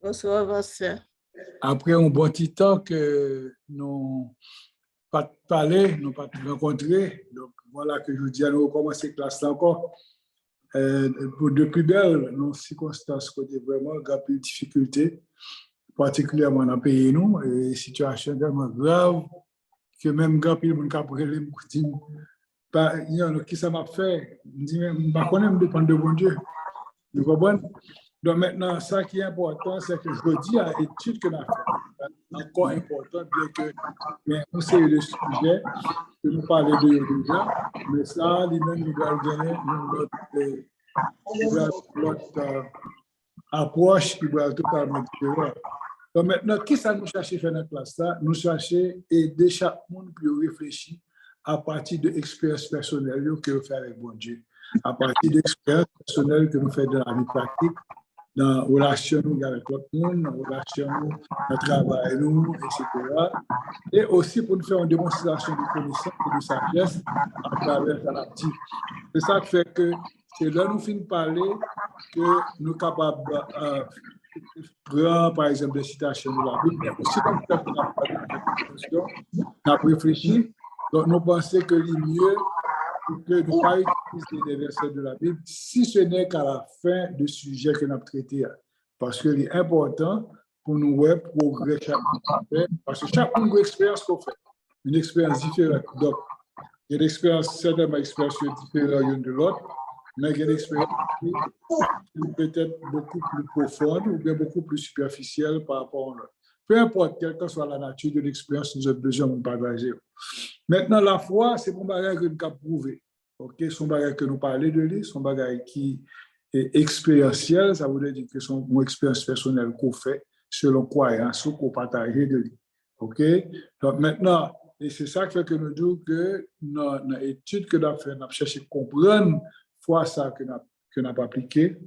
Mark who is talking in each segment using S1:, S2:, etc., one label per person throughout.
S1: Bonsoir, pasteur.
S2: Après un bon petit temps que nous pas parlé, nous pas rencontré, donc voilà que je vous dis à nous recommencer classe là encore. Pour depuis belle, nos circonstances côté vraiment grave difficulté, particulièrement dans le pays nous, et situation tellement grave que même grand pile mon cap relé me dit pas il y a qui ça m'a fait, me dit même pas connaître dépend de bon Dieu. Vous comprenez? Donc maintenant, ça qui est important, c'est que je dis à l'étude que nous avons fait, encore important, bien que on série de sujets que nous parlons de déjà, mais ça, lui-même, nous doit gagner notre approche qui doit être totalement différente. Donc maintenant, qui ça nous cherche à faire dans la classe là? Nous cherchons à aider chaque monde pour réfléchir à partir de l'expérience personnelle que nous faisons avec bon Dieu, à partir de l'expérience personnelle que nous faisons dans la vie pratique, dans la relation avec l'autre monde, dans la relation, dans le travail, nous, etc. Et aussi pour nous faire une démonstration de connaissance et de sagesse à travers la pratique. C'est ça qui fait que c'est là nous finissons parler que nous sommes capables de prendre, par exemple, des citations de la Bible, mais aussi comme ça, nous avons réfléchi. Donc, nous pensons que le mieux que nous ne pas utiliser des versets de la Bible, si ce n'est qu'à la fin du sujet que nous avons traité. Parce que c'est important pour nous progresser chaque jour. Parce que chaque monde a une expérience qu'on fait, une expérience différente. Donc, il y a une expérience, certainement une expérience différente l'une de l'autre, mais il y a une expérience qui est peut-être beaucoup plus profonde ou bien beaucoup plus superficielle par rapport à l'autre. Peu importe, quelle que soit la nature de l'expérience, nous avons besoin de partager. Maintenant, la foi, c'est un bagage que nous avons prouvé. Okay? Son bagage que nous parlons de lui, son bagage qui est expérientiel, ça veut dire que c'est une expérience personnelle qu'on fait selon croyance ou qu'on partage de lui. OK? Donc maintenant, et c'est ça qui fait que nous disons que dans l'étude que nous avons fait, nous avons cherché à comprendre foi ça que nous avons appliqué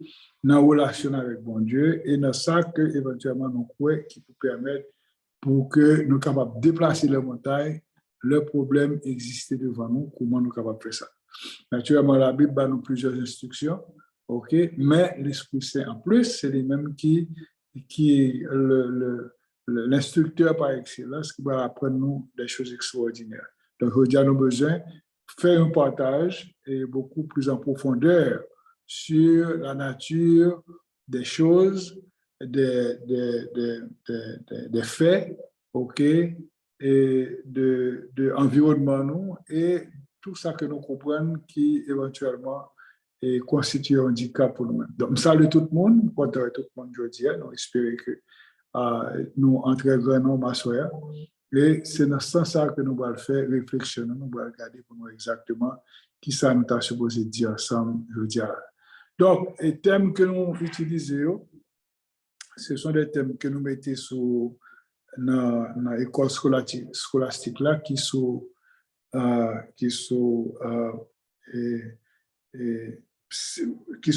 S2: dans la relation avec bon Dieu et dans ça que éventuellement nous croyons qui peut permettre pour que nous soyons capables de déplacer les montagnes, le problème existait devant nous, comment nous sommes capables de faire ça. Naturellement, la Bible a nous plusieurs instructions, ok, mais l'Esprit Saint en plus, c'est les mêmes qui est l'instructeur par excellence qui va apprendre nous des choses extraordinaires. Donc, aujourd'hui, nous avons besoin de faire un partage et beaucoup plus en profondeur sur la nature des choses, des faits, ok, et de environnement nous et tout ça que nous comprenons qui éventuellement constitue un handicap pour nous-mêmes. Donc, salut tout le monde, content tout le monde aujourd'hui, nous espérons que nous entraînerons ma soeur et c'est dans ce sens que nous allons faire réflexion, nous allons regarder pour nous exactement qui ça nous a supposé dire ensemble aujourd'hui. Donc, les thèmes que nous utilisons, ce sont des thèmes que nous mettons dans l'école scolastique là, qui sont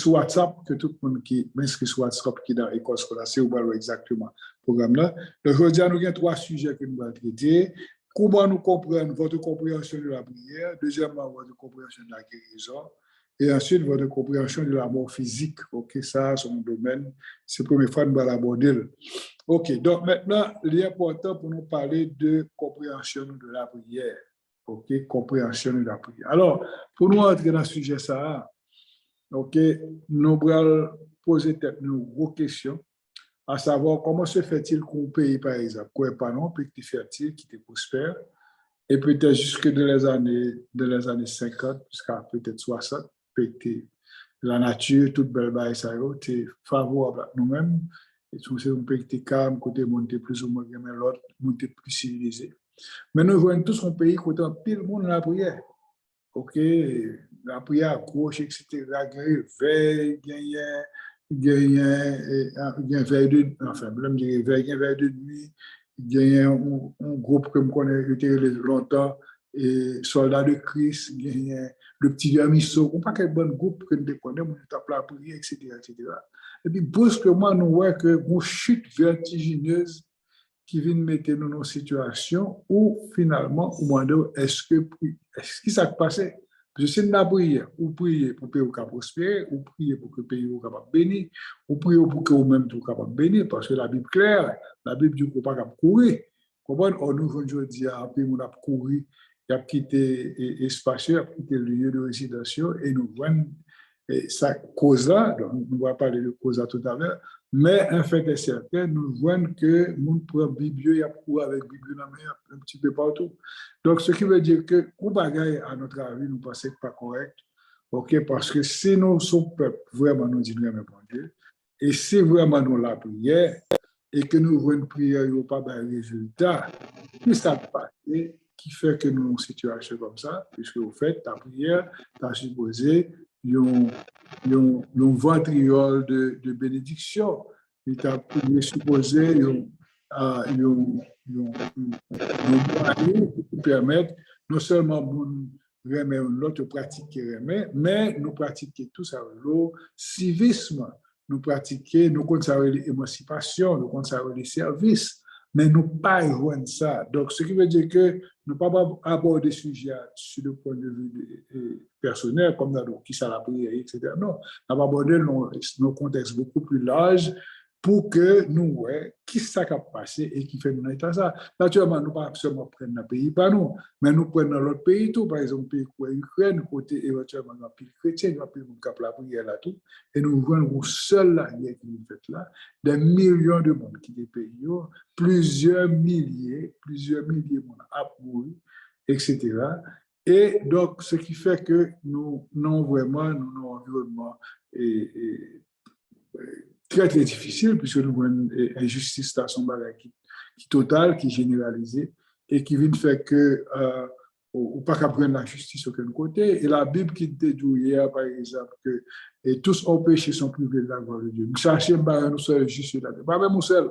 S2: WhatsApp, que tout le monde qui m'inscrit sur WhatsApp qui est dans l'école scolastique, ou bien exactement le programme là. Donc, aujourd'hui, nous avons 3 sujets que nous allons traiter. Comment nous comprenons votre compréhension de la prière, deuxièmement, votre compréhension de la guérison, et ensuite, votre compréhension de la mort physique. OK, ça, c'est un domaine, c'est la première fois que nous allons l'aborder. OK, donc maintenant, il est important pour nous parler de compréhension de la prière. OK, compréhension de la prière. Alors, pour nous entrer dans ce sujet, ça, OK, nous allons poser une grosse question, à savoir comment se fait-il qu'un pays, par exemple, quoi pas non, pays qui est fertile, qui est prospère, et peut-être jusque dans les années 50 jusqu'à peut-être 60, la nature, toute belle baille, ça est favorable à nous-mêmes. Et c'est un pays qui est calme, côté monté plus ou moins, mais l'autre, monté plus civilisé. Mais nous voyons tous un pays qui est pile le monde la prière. OK, la prière accroche, etc. Veille, veille de, enfin, veille de nuit, il y a un groupe que je connais longtemps, et soldats de Christ, il y a le petit Yamiso, on pas quel bon groupe que nous connaissons, on tape la prière, etc., etc. Et puis, brusquement, nous voyons que une chute vertigineuse qui vient mettre nous dans une situation où finalement, au moins est-ce qui s'est passé? Parce que si nous prions, ou prier pour que le pays prospère, ou prier pour que le pays soit capable de bénir, ou prier pour que vous-même soyez capable de bénir, parce que la Bible est claire, la Bible dit qu'on ne peut pas courir. Comment on nous aujourd'hui à pays où on a couru, il a quitté l'espace, il a quitté le lieu de résidence, et nous voyons sa cause là, donc nous allons parler de cause là tout à l'heure, mais un fait est certain, nous voyons que nous prenons Bible, il y a pour avec Bible dans la main un petit peu partout. Donc, ce qui veut dire que, au bagaille, à notre avis, nous pensons que pas correct, ok, parce que si nous sommes peuple, vraiment nous disons, mais bon Dieu, et si vraiment nous la prière, et que nous voyons une prière, il n'y a pas de résultat, qui ça passe, qui fait que nous sommes en situation comme ça, puisque au fait, ta prière, tu as supposé un ventriole de bénédiction, il t'a supposé un moyen qui permettre non seulement de remettre l'autre pratique qui remet, mais nous pratiquer tout ça, le civisme, nous pratiquer, nous conserver l'émancipation, nous conserver les services, mais nous pas joindre ça. Donc, ce qui veut dire que nous ne pouvons pas aborder le sujet sur le point de vue personnel, comme dans qui ça la prière, etc. Non, nous avons abordé nos contextes beaucoup plus larges pour que nous voyons qui ça qui a passé et qui fait nous état ça. Naturellement, nous ne pouvons pas seulement prendre le pays par nous, mais nous prenons l'autre pays tout, par exemple, le pays comme l'Ukraine, côté éventuellement un pays chrétien, un pays qui a la prière là tout, et nous voyons seul la guerre qui nous fait là, des millions de monde qui des pays, plusieurs milliers de monde a mouru, etc. Et donc, ce qui fait que nous non vraiment, nous avons un environnement très, très difficile, puisque nous avons une injustice à son bagage qui totale, qui est généralisée, et qui vient faire que ou pas qu'à prendre la justice aucun côté. Et la Bible qui dit hier, par exemple, que et tous ont péché sont privés de la gloire de Dieu. Nous cherchons nous sommes juste là. Pas même nous seuls.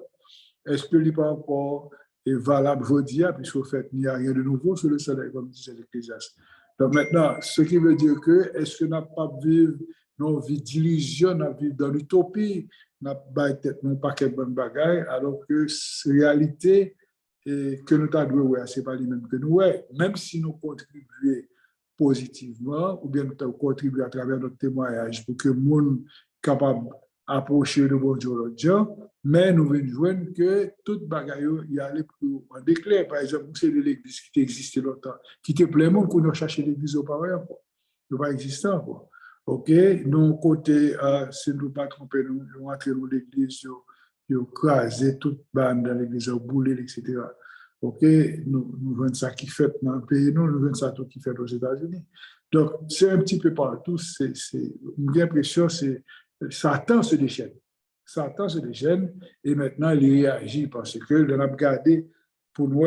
S2: Est-ce que n'est pas encore valable aujourd'hui, puisqu'au fait, il n'y a rien de nouveau sur le soleil, comme disait l'Ecclésiaste. Donc maintenant, ce qui veut dire que, est-ce que nous n'avons pas vivre nos vies d'illusion, nous vivons dans l'utopie, nous n'avons pas quelle bonne bagaille, alors que c'est réalité et que nous avons ouais, ce n'est pas les mêmes que nous, ouais. Même si nous contribuons positivement, ou bien nous avons contribué à travers notre témoignage pour que le monde capable approcher le bon Dieu l'autre jour, mais nous venons joindre que toute bagaille y allait pour en déclare. Par exemple, c'est de l'église qui existait longtemps, qui était plein de monde qu'on a cherché l'église auparavant. Il n'est pas existant. Quoi. OK? Nous, côté, si nous ne pas tromper, nous entrons dans l'église, nous crasé toute bande dans l'église, nous boulé, etc. OK? Nous voyons ça qui fait dans le pays, nous voyons ça tout qui fait aux États-Unis. Donc, c'est un petit peu partout. J'ai l'impression c'est Satan se déchaîne. Satan se déchaîne et maintenant il réagit parce que l'on a regardé pour nous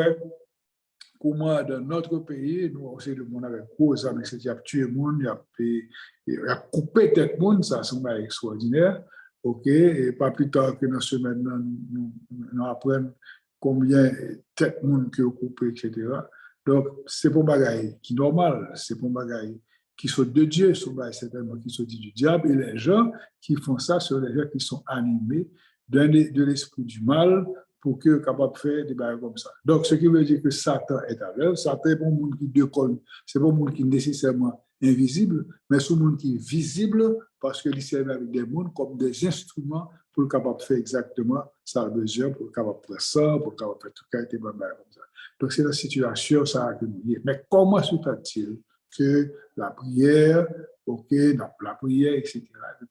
S2: comment dans notre pays, nous aussi le monde avec cause, il a tué le monde, il a coupé tête monde, ça c'est extraordinaire. OK, et pas plus tard que dans ce semaine, nous apprenons combien tête monde qui a coupé, etc. Donc, c'est pour bagaille qui est normal, c'est pour bagaille qui sont de Dieu, certainement qui sont du diable, et les gens qui font ça sont les gens qui sont animés de l'esprit du mal pour qu'ils soient capables de faire des choses comme ça. Donc, ce qui veut dire que Satan est à l'œuvre. Satan n'est pas un monde qui décolle, c'est pas un monde qui est nécessairement invisible, mais c'est un monde qui est visible parce qu'il sert avec des mondes comme des instruments pour être capable de faire exactement ça a besoin, pour être capable de faire ça, pour être capable de faire tout qualité de comme ça. Donc, c'est la situation ça que nous y est. Mais comment se fait-il que la prière, OK, la prière, etc.,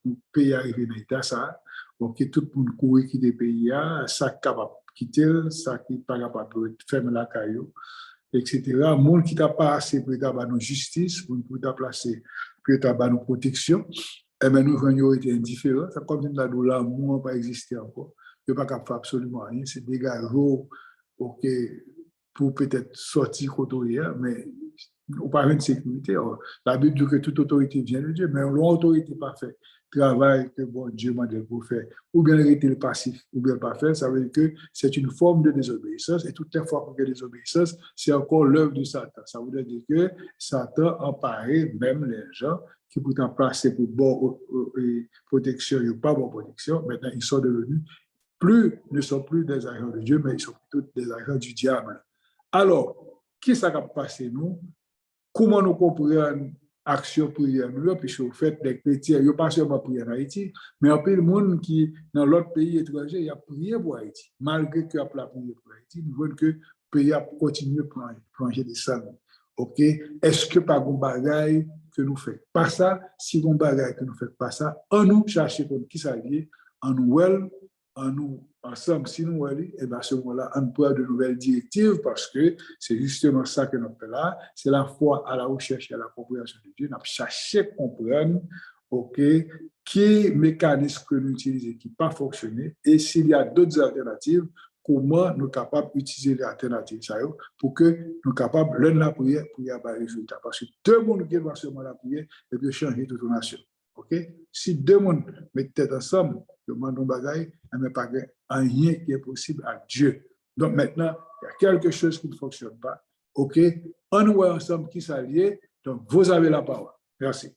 S2: le pays arrive dans l'état ça, OK, tout le monde court qui des pays, ça capable de quitter, ça qui n'est pas capable de fermer la caillou, etc. Le monde qui n'a pas assez pour avoir nos justice, pour placer, pour avoir nos protections, eh bien, nous avons été indifférents. Ça comme si l'amour n'a pas existé encore. Il n'y a pas capable de faire absolument rien. C'est des gars, OK, pour peut-être sortir côté, mais on parle de sécurité. La Bible dit que toute autorité vient de Dieu, mais l'autorité pas fait travail que bon Dieu m'a dit pour faire, ou bien arrêter le passif, ou bien pas faire, ça veut dire que c'est une forme de désobéissance, et toute la forme de désobéissance, c'est encore l'œuvre de Satan. Ça veut dire que Satan emparait même les gens qui pourtant placer pour bonne protection, ou pas bonne protection, maintenant ils sont devenus ne sont plus des agents de Dieu, mais ils sont plutôt des agents du diable. Alors, qu'est-ce qui a passé nous? Comment nous comprenons action prière nous puis au fait des chrétiens yo pas seulement prier en Haïti mais en peu de monde qui dans l'autre pays étranger il a prié pour Haïti malgré que a prié pour Haïti nous voyons que pays a continué plonger des sangs. OK, est-ce que pas un bagaille que nous fait pas ça si un bagaille que nous fait pas ça on nous chercher pour qui ça lié en nous en nous ensemble, si nous allons, et bien à ce moment-là, on peut avoir de nouvelles directives parce que c'est justement ça que nous faisons là. C'est la foi à la recherche et à la compréhension de Dieu. Nous avons cherché à comprendre, OK, qui mécanisme que nous utilisons qui n'a pas fonctionné et s'il y a d'autres alternatives, comment nous sommes capables d'utiliser les alternatives pour que nous soyons capables, l'un de la prière, pour y avoir des résultats. Parce que deux mondes qui vont seulement la prière et puis changer toute la nation. OK? Si deux mondes mettent tête ensemble, demandons bagaille, mais pas rien qui est possible à Dieu. Donc maintenant, il y a quelque chose qui ne fonctionne pas. OK? On nous voit ensemble qui s'allie. Donc, vous avez la parole. Merci.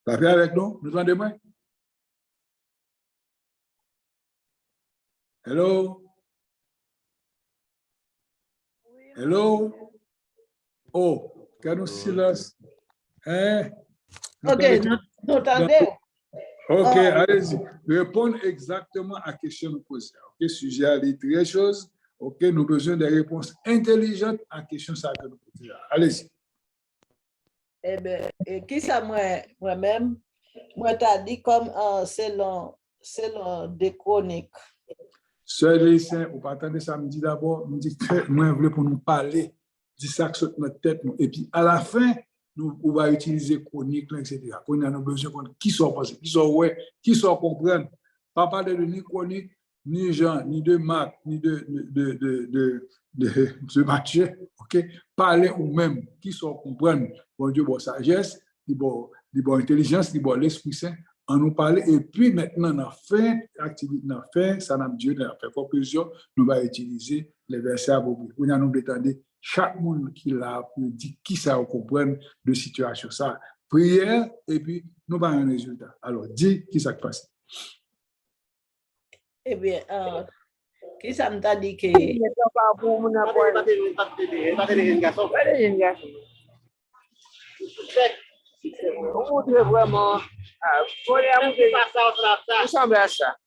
S2: La paix avec nous? Nous entendez-moi? Hello? Hello? Oh, quand nous silence. Hein?
S1: OK, nous entendons.
S2: OK, allez-y. Répondre exactement à la question que nous posons. OK, sujet à les très choses. OK, nous avons besoin de réponses intelligentes à la question que nous posons. Allez-y.
S1: Eh bien, qui ça moi-même? Moi, t'as dit comme selon des chroniques.
S2: Sœur Lélicin, vous attendez samedi d'abord, nous dit que moi, je voulais pour nous parler, dit ça que sur notre tête. Et puis, à la fin, nous on va utiliser chronique, etc. On a besoin de qui sont pensés, qui sont ouais, qui sont comprendre. Pas parler de ni chronique, ni Jean, ni de Marc, ni de Mathieu. OK? Parler ou même qui sont comprendre. Bon Dieu, bon sagesse, bon intelligence, bon l'Esprit Saint. On nous parle et puis maintenant, on a fait l'activité, on a fait, ça n'a Dieu, on a fait conclusion, nous allons utiliser les versets appropriés. On a nous détendre chaque monde qui l'a pour dire qui ça comprendre de situation ça. Prière et puis nous avons un résultat. Alors, dis qui ça passe.
S1: Eh bien, qui ça me t'a dit que.
S3: Vraiment, ressemble à ça.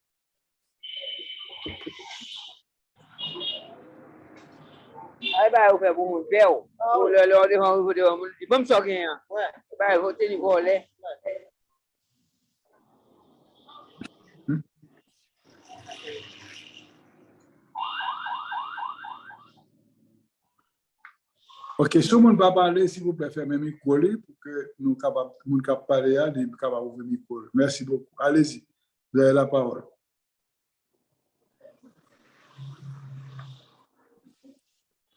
S3: Aí vai o que bom bel, o lelo de vamos vamos só ganhar. Vai vou ter de volé.
S2: OK, si vous ne pas parler, s'il vous plaît, fermez le micro pour que nous capables parler à des capables ouvrir le micro. Merci beaucoup. Allez-y. Vous avez la parole.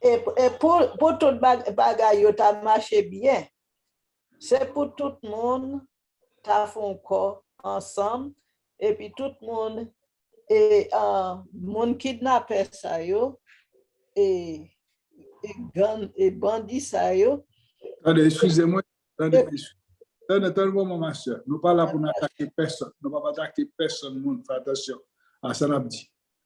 S1: Et pour tout bagaille, ça marché bien. C'est pour tout le monde, ça fait encore ensemble. Et puis tout le monde, et monde kidnappé ça yo, et bandit ça yo.
S2: Attendez, excusez-moi. Attendez-moi, ma soeur. Nous ne parlons pas pour n'attaquer personne. Nous ne parlons pas attaquer personne. Faites attention à ça.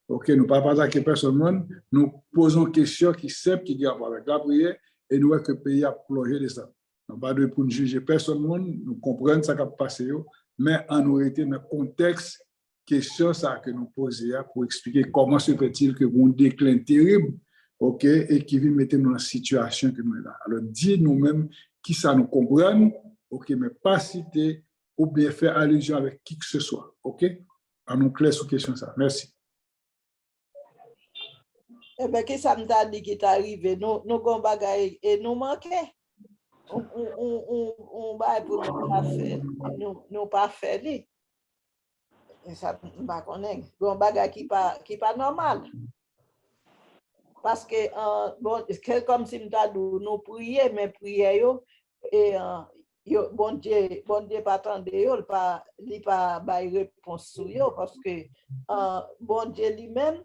S2: OK, nous ne parlons pas attaquer personne. Nous posons une question qui est simple, qui a avec la prière, et nous voyons que le pays a plongé de ça. Nous ne parlons pas pour juger personne. Nous comprenons ce qui a passé, mais en nous été dans le contexte, question ça que nous posons pour expliquer comment se fait-il que vous déclin terrible, OK, et qui vient mettre nous dans la situation que nous sommes là. Alors, dis nous-mêmes qui ça nous comprenne, OK, mais pas citer ou bien faire allusion avec qui que ce soit, OK? En nous clair sur question ça. Merci.
S1: Eh bien, qui ça me t'a dit qui est arrivé? Nous avons bagaille et nous manquons. On va pour nous pas faire. Nous pas faire. Et ça, je ne sais pas. Nous bagaille qui pas normal. Parce que, bon, c'est comme si nous prions, mais prions, et bon Dieu pas attendre, il pas réponse sur eux, parce que bon Dieu lui-même,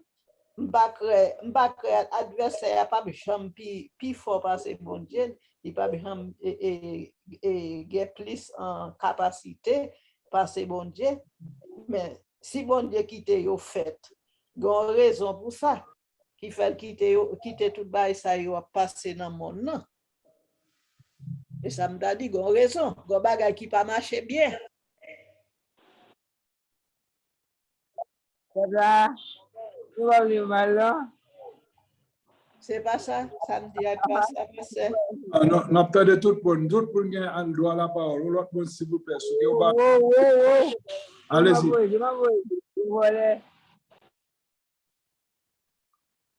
S1: m'bakre adversaire pas jamais pi fort parce bon Dieu, il pas jamais et plus en capacité parce bon Dieu, mais si bon Dieu quitte yo fait, gon raison pour ça qui fait quitter tout bail ça yo passer dans monde non. Et ça me dit gon raison, gon bagay qui pas marcher bien.
S3: Nous va venir mal là.
S1: C'est pas ça, ça me dit pas ça, c'est
S2: Non, attendez tout le monde gagne un droit à la parole. L'autre monde, s'il vous plaît. Allez-y.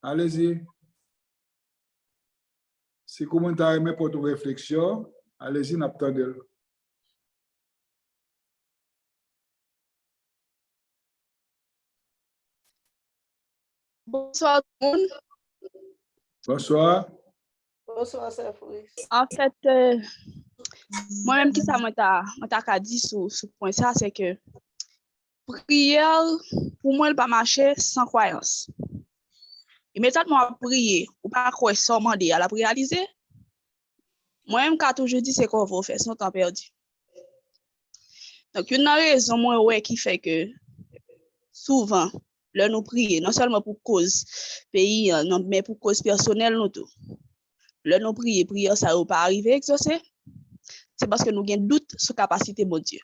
S2: Allez-y. Si vous avez pour votre réflexion, allez-y, n'attendez.
S4: Bonsoir tout le monde.
S2: Bonsoir.
S1: bonsoir, c'est Fouris.
S4: En fait, moi-même, qui ça m'a dit sur ce point ça, c'est que prière, pour moi, elle pas marcher sans croyance. Immédiatement à prier, ou pas croire sans demander à la réaliser. Moi-même, quand toujours dit, c'est qu'on va faire son temps perdu. Donc, une raison, moi, ouais, qui fait que souvent, là, nous prions, non seulement pour cause pays, non, mais pour cause personnelle, nous tout. Là, nous prions, ça ne va pas arriver exaucer. C'est parce que nous avons doute sur la capacité de Dieu.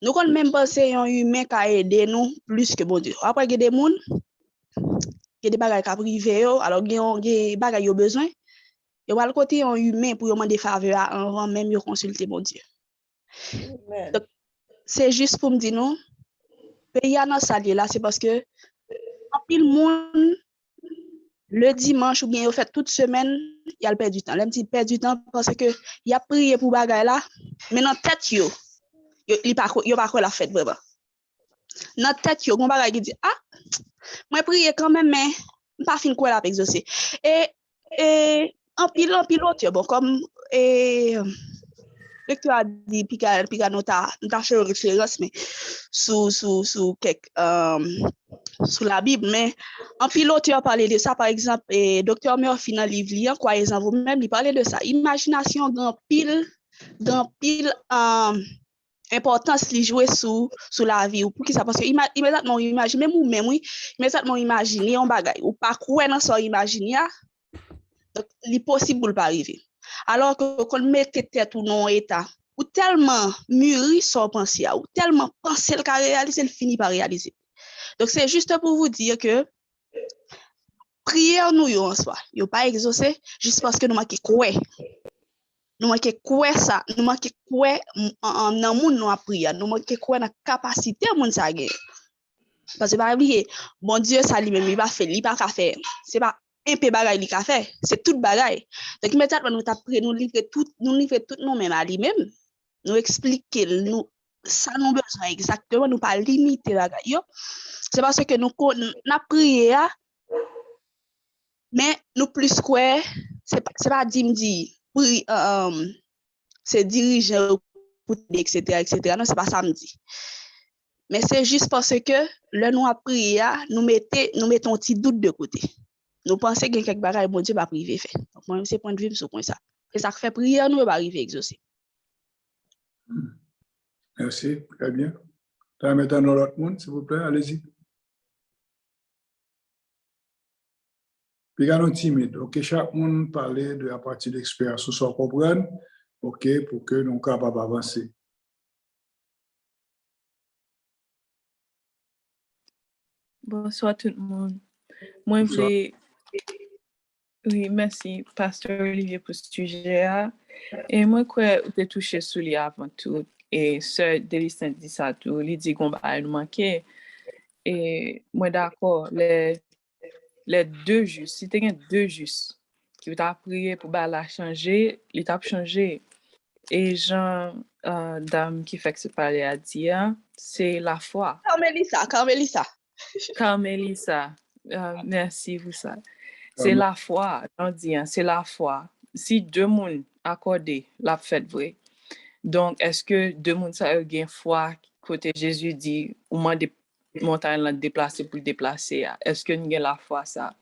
S4: Nous avons même pensé un humain qui a aidé nous plus que bon Dieu. Après, il y a des gens, il y a des bagages qui privés, alors il y a des bagages qui ont besoin. Il y a le côté un humain pour demander faveur avant même de consulter bon Dieu. Donc, c'est juste pour me dire, non, pays à notre salle là, c'est parce que en pile monde, le dimanche ou bien au fait toute semaine, il y a le perd du temps. L'aime perd du temps parce que il a prié pour bagaille là, mais dans tête il pas la fête vraiment. Dans tête yo, gon bagaille qui dit moi prier quand même mais pas fin quoi la exaucer. Et en pile autre bon comme lecteur a dit pika nota faire référence mais sous quelques sous la Bible, mais en pilote, a parlé de ça, par exemple, et Dr. Murphy dans le livre, croyez-en vous-même, il parlait de ça. Imagination dans pile importance li jouer sous la vie ou pour qui ça parce que immédiatement imagine même ou même oui immédiatement imaginer un bagage ou pas quoi dans ça imaginer donc l'impossible pas arriver alors que quand mettez tête ou non état ou tellement mûri sans penser ou tellement penser le réaliser le finit par réaliser. Donc, c'est juste pour vous dire que prière nous en soi, yo pas exaucé juste parce que nous manquons quoi. Nous manquons quoi ça, nous manquons quoi en monde nous a prière, nous manquons quoi dans capacité monde ça gagner. Parce que pas oublier, bon Dieu ça lui-même il va faire, il pas qu'à faire. C'est pas un peu bagaille il qu'a faire, c'est tout bagaille. Donc immédiatement nous t'après nous livrer tout nous même à lui-même. Nous expliquer nous ça nous besoin exactement nous pas limiter bagaille. C'est parce que nous n'a prié mais nous plus quoi c'est pas dit c'est dirigeant etc. Non c'est pas ça me dit mais c'est juste parce que là nous a prié nous mettons un petit doute de côté nous pensons que quelque bagaille bon Dieu va priver fait donc moi c'est point de vue sur point ça et ça fait prière nous va arriver exaucer.
S2: Merci, très bien. Maintenant l'autre monde s'il vous plaît, allez-y. Puis il y a un timide. OK, chaque monde parle de la partie d'expérience, sur son comprendre, OK, pour que nous capables d'avancer.
S5: Bonsoir tout le monde. Moi, je voulais... Oui, merci, Pasteur Olivier, pour ce sujet-là. Et moi, quoi, vous êtes touché sur lui avant tout. Et Sœur Delisson dit ça tout. Il dit qu'on va nous manquer. Et moi, d'accord, les deux justes, si tu as deux justes qui t'a prié pour la changer, il t'a changé. Et Jean, dame qui fait que ce parler à dire, c'est la foi. Carmelissa, merci pour ça. C'est la foi, j'en dis, c'est la foi. Si deux mondes accordés la fête vraie, donc est-ce que deux mondes ça a une foi côté Jésus dit, au moins montagne là déplacer pour déplacer. Est-ce que nous avons la foi ça?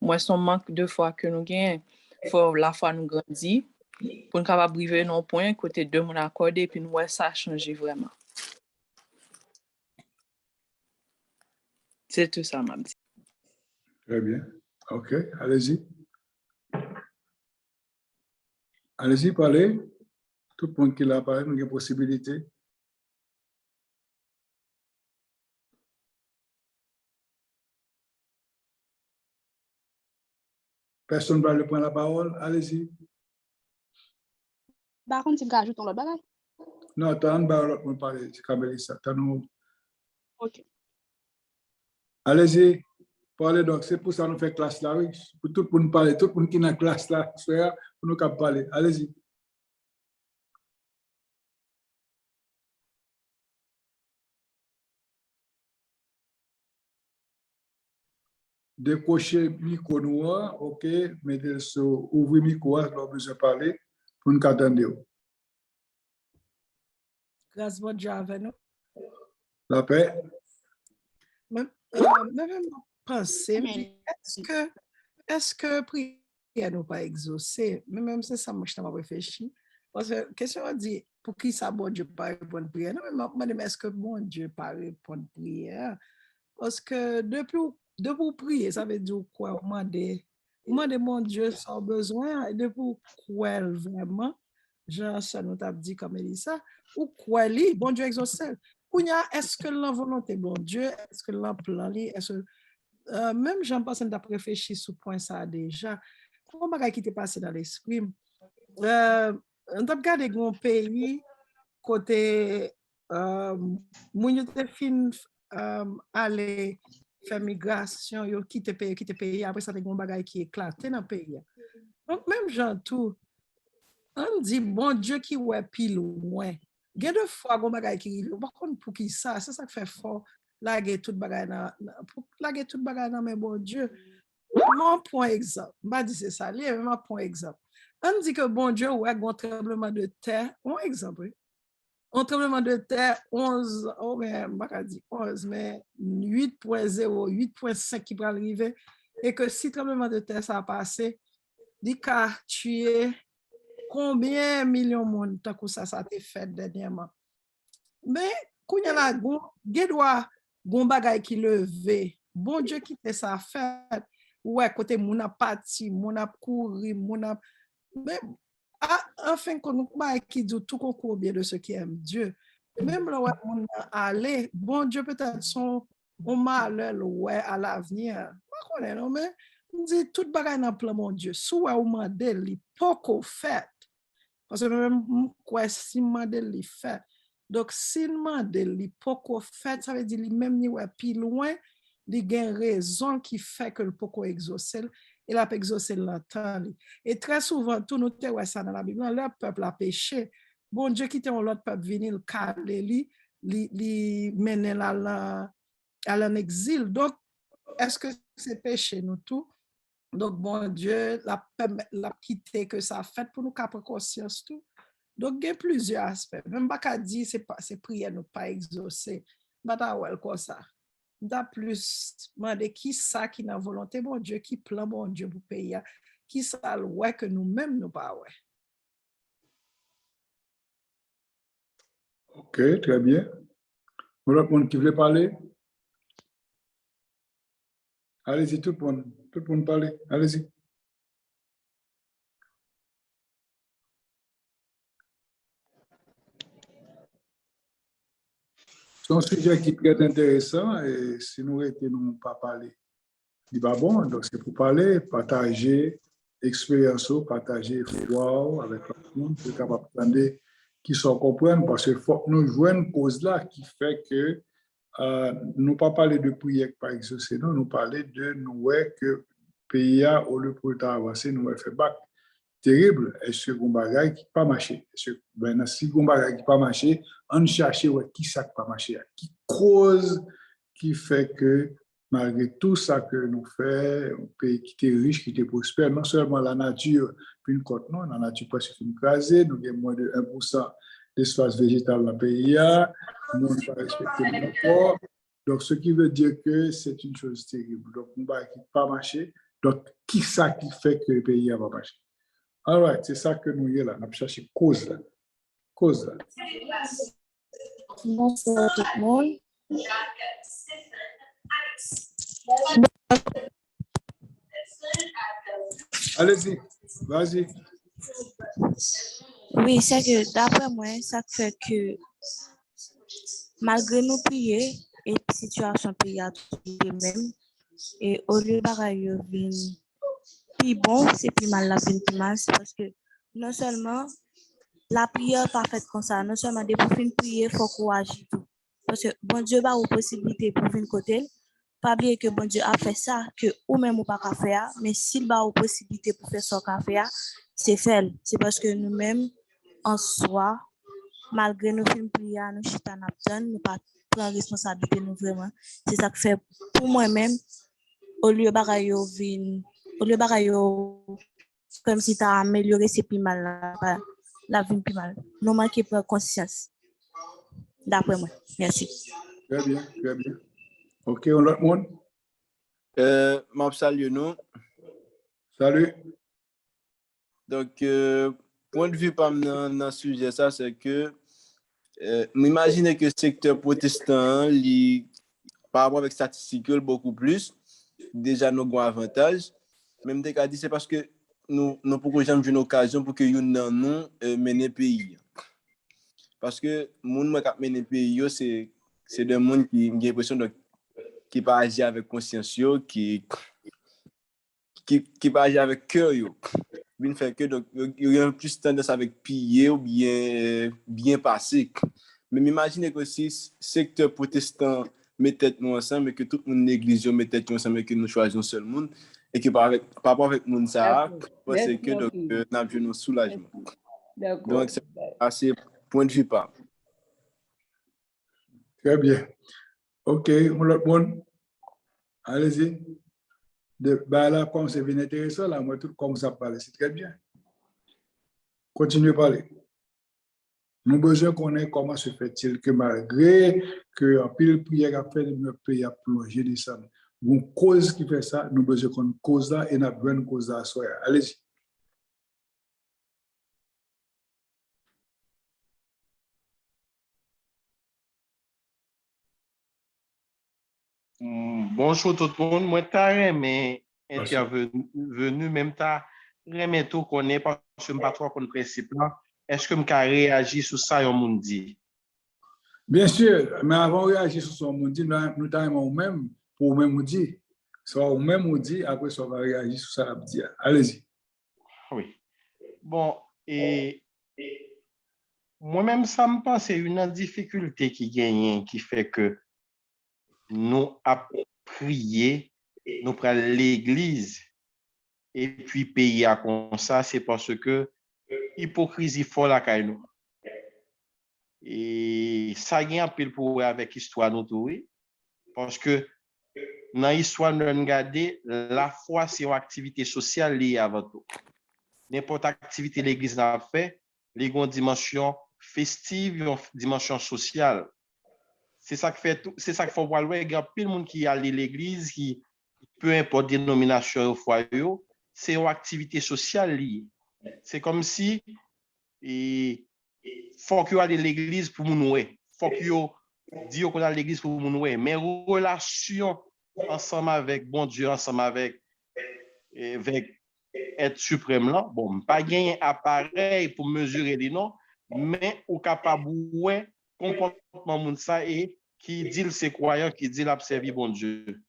S5: Moi, son manque de foi que nous avons, faut la foi nous grandir pour nous capable arriver dans un point côté de mon accordé et puis nous ça a changé vraiment. C'est tout ça, m'a dit.
S2: Très bien. OK, allez-y. Allez-y, parlez. Tout le monde qui l'a parlé, nous avons une possibilité. Personne ne va prendre la parole. Allez-y.
S4: Par contre, tu peux ajouter le bagage.
S2: Non, tu as un parole pour parler. Kamélissa.
S4: OK.
S2: Allez-y. Parlez donc. C'est pour ça que nous faisons classe là, oui. Pour tout le monde parler. Tout le monde qui est dans la classe là, pour nous parler. Allez-y. Décrochez le micro noir, OK, mettez sur ouvrez le micro, nous avons besoin de parler pour nous attendre.
S6: Grâce à Dieu avec nous.
S2: La paix.
S6: Même penser, est-ce que prière nous pas exaucée? Même c'est ça, moi, je t'ai réfléchi. Parce que, question dit, pour qui ça, bon Dieu, pas répondre prière? Non, mais est-ce que bon Dieu pas répondre prière? Parce que depuis prier, ça veut dire quoi? Demander mon Dieu sans besoin, et depuis quoi vraiment, Jean, ça nous t'a dit comme il dit ça, ou quoi li, bon Dieu exaucé. Est-ce que la volonté bon Dieu, est-ce que la plan li, est-ce que même Jean pense qu'on a réfléchi sur point ça déjà. Comment bagay qui t'est passé dans l'esprit? On a regardé mon pays côté moun yo te fin aller faire migration, yo quitte pays, après ça te gon bagay qui éclaté dans pays. Donc même Jean tout on dit bon Dieu qui ouais pile loin. Gen de fois gon bagay qui rive, par contre pour qui ça, c'est ça qui fait fort laguer tout bagay dans mais bon Dieu. Mon point exemple, pas dit c'est ça, mais mon point exemple. On dit que bon Dieu ouais gon tremblement de terre, un exemple. Un tremblement de terre 11, oh mais pas dit 11 mais 8.0, 8.5 qui va arriver et que si tremblement de terre ça a passé, il a tué combien de millions de monde tant que ça a été fait dernièrement. Mais quand il y a la gon bagay qui levé, bon Dieu qui fait ça fait, ouais côté mon a parti, mon a couru, mon a mais enfin qu'on nous qui dit tout concourt bien de ceux qui aiment Dieu. Même là où on aller, bon Dieu peut-être son malheur ouais à l'avenir. Pas connaît non mais on dit tout bagay dans plan mon Dieu. Soit ou mandel li poko fait. Parce que même quoi si mandel li fait. Donc si mandel li poko fait, ça veut dire li même ni ouais plus loin, li gen raison qui fait que le poko exaucer. Il a exaucé longtemps. Et très souvent, tout nous te ouais ça dans la Bible, le peuple a péché. Bon Dieu qui était l'autre peuple venir le caler, li mener à l'exil. Donc, est-ce que c'est péché nous tout? Donc, bon Dieu l'a quitté que ça a fait pour nous prendre conscience tout. Donc, il y a plusieurs aspects. Même pas dire c'est prière nous pas exaucé. Bah ouais comme ça. Da plus demander qui ça qui n'a volonté bon Dieu, qui plan bon Dieu pour payer, qui ça ouais que nous-mêmes nous pas ouais.
S2: OK, très bien. L'autre monde qui voulait parler? Allez-y, tout le monde parler. Allez-y. C'est un sujet qui est très intéressant et si nous n'étions pas parler, il va bon, donc c'est pour parler, partager expérience, partager foi avec tout le monde, pour capable d'entendre qui s'en comprennent parce que faut nous jouer une cause là qui fait que nous pas parler de prière par exaucer, non, nous parler de nous que pays a au lieu pour avancer, nous fait bac. Terrible, est-ce que Gombagay qui pas marché? Est-ce que ben si Gombagay qui pas marché, on cherche qui ça qui pas marché, qui cause qui fait que malgré tout ça que nous fait, un pays qui est riche, qui est prospère, non seulement la nature, puis une côte non, la nature presque écrasée, nous avons moins de 1% d'espace végétal dans le pays, nous ne pas respecter le corps, Donc, ce qui veut dire que c'est une chose terrible. Donc, on va pas marcher. Donc, qui ça qui fait que le pays va marcher? All right, c'est ça que nous y est là. On a cherché cause là. Cause là.
S7: Bonsoir tout le monde.
S2: Allez-y, vas-y.
S7: Oui, c'est que d'après moi, ça fait que malgré nos prières et la situation pays a toujours même, et au lieu de venir plus bon, c'est plus mal la vie plus mal, c'est parce que non seulement la prière pas faite comme ça, non seulement des pour finir prier, il faut courage tout. Parce que bon Dieu a une possibilité pour venir côté. Pas oublier que bon Dieu a fait ça, que ou même ou pas qu'à faire, mais s'il a une possibilité pour faire ça qu'à faire, c'est fait. C'est parce que nous-mêmes, en soi, malgré nos films prières, nos chita n'abdonnent, nous pas prendre responsabilité nous vraiment. C'est ça que fait pour moi-même, au lieu de comme si tu as amélioré, c'est plus mal, la vie plus mal. Nous manquons de conscience. D'après moi. Merci.
S2: Très bien, très bien. OK, on l'autre monde?
S8: Je salue nous.
S2: Salut.
S8: Donc, point de vue dans le sujet, ça, c'est que m'imagine que le secteur protestant, par rapport avec statistiques, beaucoup plus. Déjà, nous avons un avantage. Même des cas, c'est parce que nous pouvons jamais une occasion pour que nous menions le pays. Parce que les gens qui mènent le pays, c'est des gens qui ont l'impression qui pas agir avec conscience, qui pas agir avec cœur. Bien fait que donc il y a plus tendance avec piller ou bien passer. Mais m'imagine que si secteur protestant met tête nous ensemble et que toute mon église met tête ensemble et que nous choisissons seul monde et que par rapport avec monde ça c'est que donc n'a un soulagement. Donc c'est assez point de vue pas.
S2: Très bien. OK, on l'autre monde? Allez-y. Là, comme c'est bien intéressant, là, moi, tout comme ça parle, c'est très bien. Continuez à parler. Nous avons besoin qu'on ait comment se fait-il que malgré que en pile prière a fait notre pays a plongé dans ça. Une cause qui fait ça, nous avons besoin qu'on cause là et nous avons une cause à soi. Allez-y.
S9: Bonjour tout le monde. Moi, t'as aimé intervenu, même t'as aimé tout connaître parce que je ne sais pas trop le principe là. Est-ce que je peux réagir sur ça, on m'a dit?
S2: Bien sûr, mais avant de réagir sur ce monde, nous avons même pour même dire. Soit même dit, après ça va réagir sur ça. Allez-y.
S9: Oui. Bon, et moi-même, ça me pense c'est une difficulté qui gagne, qui fait que nous avons prié, nous prenons l'église et puis payer à comme ça, c'est parce que hypocrisie folle à Kaino. Et ça y a un peu pour avec l'histoire nous tout, parce que dans l'histoire nous regarder la foi c'est une activité sociale liée avant tout. N'importe activité l'église n'a fait, les une dimension festive, une dimension sociale. C'est ça qui fait tout, c'est ça qu'il faut voir. Il y a plein de monde qui allait à l'église, qui peu importe dénomination au foyer, c'est une activité sociale liée. C'est comme si il faut que aller à l'église pour nous il faut que dire qu'on a l'église pour nous mais relation ensemble avec bon Dieu, ensemble avec être suprême là, bon, pas gagner appareil pour mesurer les noms, mais au capable ouais comportement moun ça et qui dit c'est croyant, qui dit l'observer bon Dieu.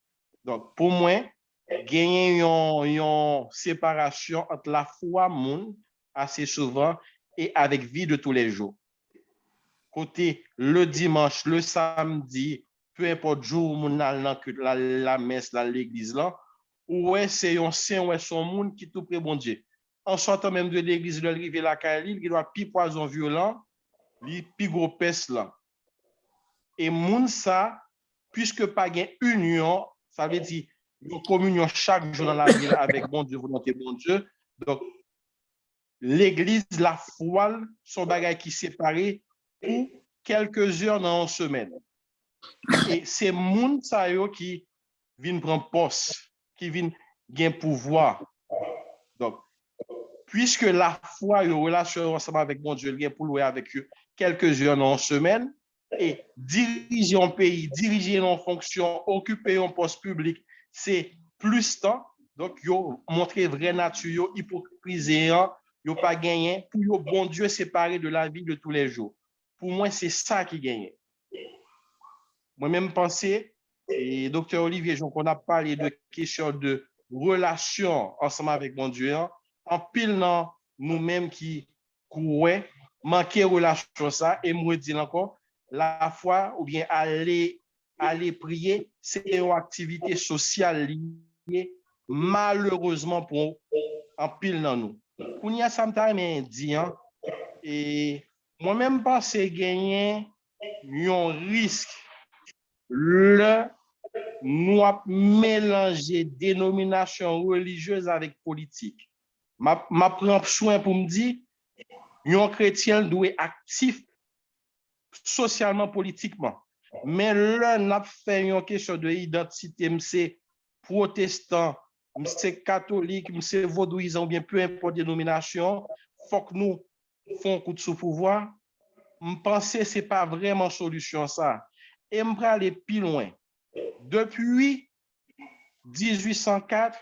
S9: Donc pour moi, gagner une séparation entre la foi moun assez souvent et avec vie de tous les jours. Côté le dimanche, le samedi, peu importe jour où on a la messe, l'église là, ouais, c'est un saint, ouais, son monde qui tout près bon Dieu. En sortant même de l'église, de l'arrivée la Caïli, il doit pi poison violent, li pi gros peste là. Et moun ça, puisque pas gain union, ça veut dire une communion chaque jour dans la ville avec bon Dieu, volonté bon Dieu. Donc, l'église, la foi, son bagage qui séparé pour quelques heures dans une semaine. Et c'est moun sa yo qui viennent prendre poste, qui viennent gagner pouvoir. Donc, puisque la foi, une relation ensemble avec mon Dieu, pour louer avec eux quelques heures en semaine, et diriger un pays, diriger une fonction, occuper un poste public, c'est plus temps. Donc, yo montrer vraie nature, hypocrisie, yo pas gagné, pour yo bon Dieu séparé de la vie de tous les jours. Pour moi, c'est ça qui gagne. Moi-même pensé, et Dr. Olivier, on a parlé de questions de relation ensemble avec mon Dieu, en pile dans nous-mêmes qui courons, manquer relation ça, et moi dis encore, la foi ou bien aller prier, c'est une activité sociale liée malheureusement pour en pile dans nous. Pour y a sometimes dit, et moi-même pense gagner un risque le nous mélanger dénomination religieuse avec politique. Ma prend soin pour me dire un chrétien doit être actif socialement, politiquement. Mais là, n'a fait une question de identité, c'est protestant, c'est catholique, c'est vaudouisant, ou bien peu importe dénomination, faut que nous fassions un coup de sous-pouvoir. Je pense que ce n'est pas vraiment solution ça. Et je vais aller plus loin. Depuis 1804,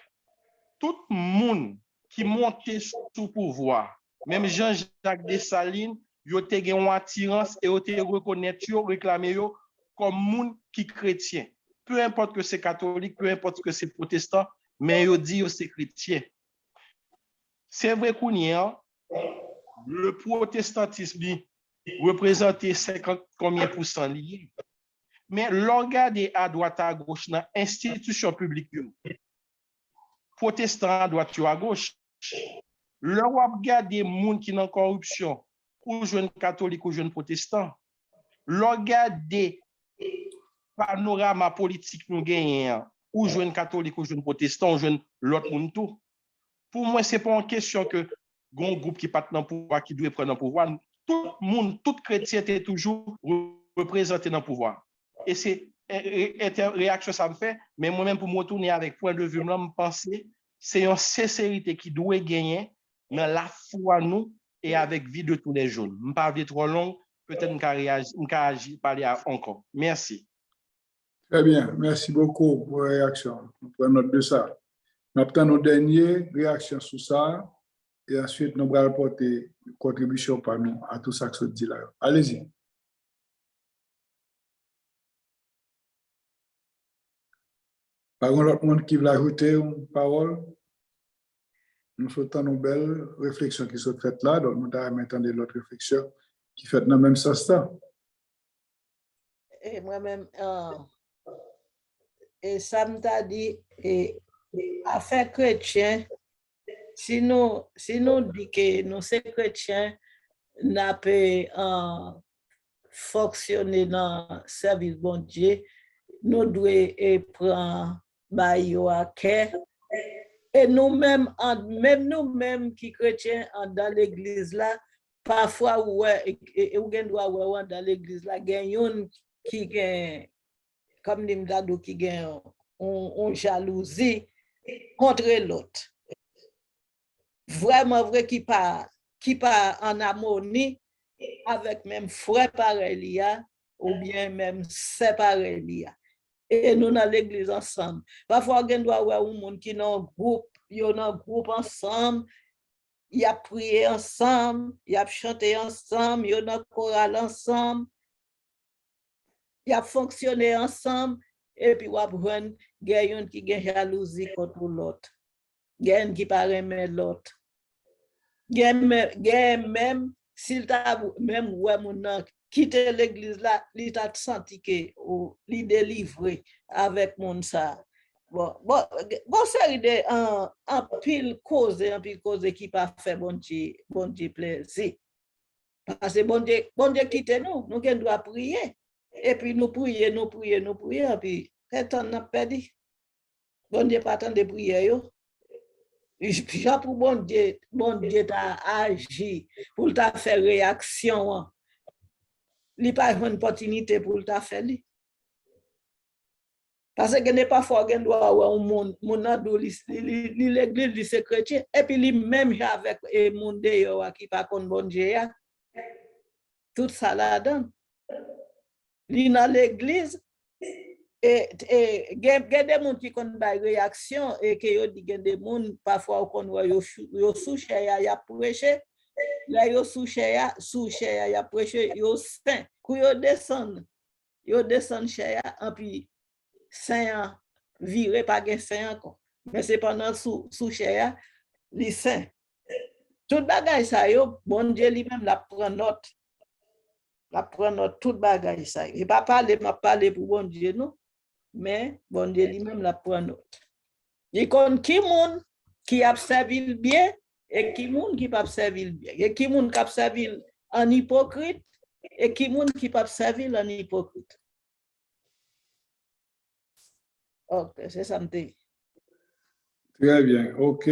S9: tout le monde qui montait sous pouvoir, même Jean-Jacques Dessalines, ils ont eu une attirance et ils ont reconnu, réclamé comme monde qui chrétien. Peu importe que c'est catholique, peu importe que c'est protestant, mais ils disent que c'est chrétien. C'est vrai qu'on y a, le protestantisme représente 50 combien % lié. Mais l'organe à droite à gauche dans l'institution publique, protestant à droite à gauche, le regard des gens qui sont en corruption, ou jeunes catholiques ou jeunes protestants, le regard des panoramas politiques nous gagnons, ou jeunes catholiques ou jeunes protestants, ou jeunes l'autre monde tout. Pour moi, ce n'est pas une question que un groupe qui part dans le pouvoir, qui doit prendre le pouvoir. Tout le monde, toute chrétienté est toujours représenté dans le pouvoir. Et c'est une réaction ça me fait, mais moi-même pour me retourner avec point de vue, je pense que c'est une sincérité qui doit gagner dans la foi nous et avec vie de tous les jours. Je ne vais pas parler trop long, peut-être que je vais parler encore. Merci.
S2: Très bien, merci beaucoup pour la réaction. Nous prenons note de ça. Nous attendons nos dernières réactions sur ça et ensuite nous allons apporter une contribution parmi à tout ça que se dit là. Allez-y. Par contre, l'autre monde qui veut ajouter une parole, nous faisons une belle réflexion qui se fait là, donc nous allons entendre l'autre réflexion qui fait dans le même sens.
S1: Et moi-même, et ça m'a dit, et affaire chrétien, si nous disons que nous sommes chrétiens, nous pouvons fonctionner dans le service bon Dieu, nous devons prendre baillot à cœur. Et nous-mêmes, même nous-mêmes qui chrétiens dans l'église là, parfois, dans l'église là, il y a un qui gagne, comme Nimdado, qui gagne une jalousie contre l'autre. Vraiment vrai qui part en harmonie avec même frère pareil ou bien même sœur pareil. Et nous dans l'église ensemble. Parfois, on doit avoir un monde qui est dans un groupe ensemble, il a prié ensemble, il a chanté ensemble, il a chorale ensemble, il a fonctionné ensemble, et puis on a quelqu'un qui a jalousie contre l'autre, quelqu'un qui paraît l'autre. Même s'il t'a même quitter l'église là, il t'a senti que il délivré avec mon ça. Bon, série de en pile cause qui pas fait bon Dieu plaisir. Parce que bon Dieu quitte nous doit prier. Et puis nous prier, et puis on a perdu. Bon Dieu pas attendre de prier yo. Jean pour bon Dieu t'a agi pour t'a faire réaction. Il n'y a pas une opportunité pour t'a faire. Parce que n'est pas fort qu'il doit avoir un monde, l'église, c'est chrétien, et puis lui-même avec le monde qui pas contre bon Dieu, tout ça là-dedans. Li dans l'église, et il y a des gens qui ont des réactions, et que yo dit des gens parfois qu'on voit yo sous cher ya prêcher, là yo sous cher ya prêcher yo saint. Quand yo descend cher et puis saint viré pas gen saint encore. Mais c'est pendant sous cher li saint. Tout bagay ça yo bon Dieu lui-même la prend note. La prend note tout bagay ça. Il pas parler m'a parler pour bon Dieu non. Mais bon Dieu lui-même la prend note. Il connaît qui monde qui a servi bien et qui monde qui pas servi bien. Et qui monde qui a servi en hypocrite et qui monde qui pas servi en hypocrite. OK, c'est ça me dit.
S2: Très bien, OK.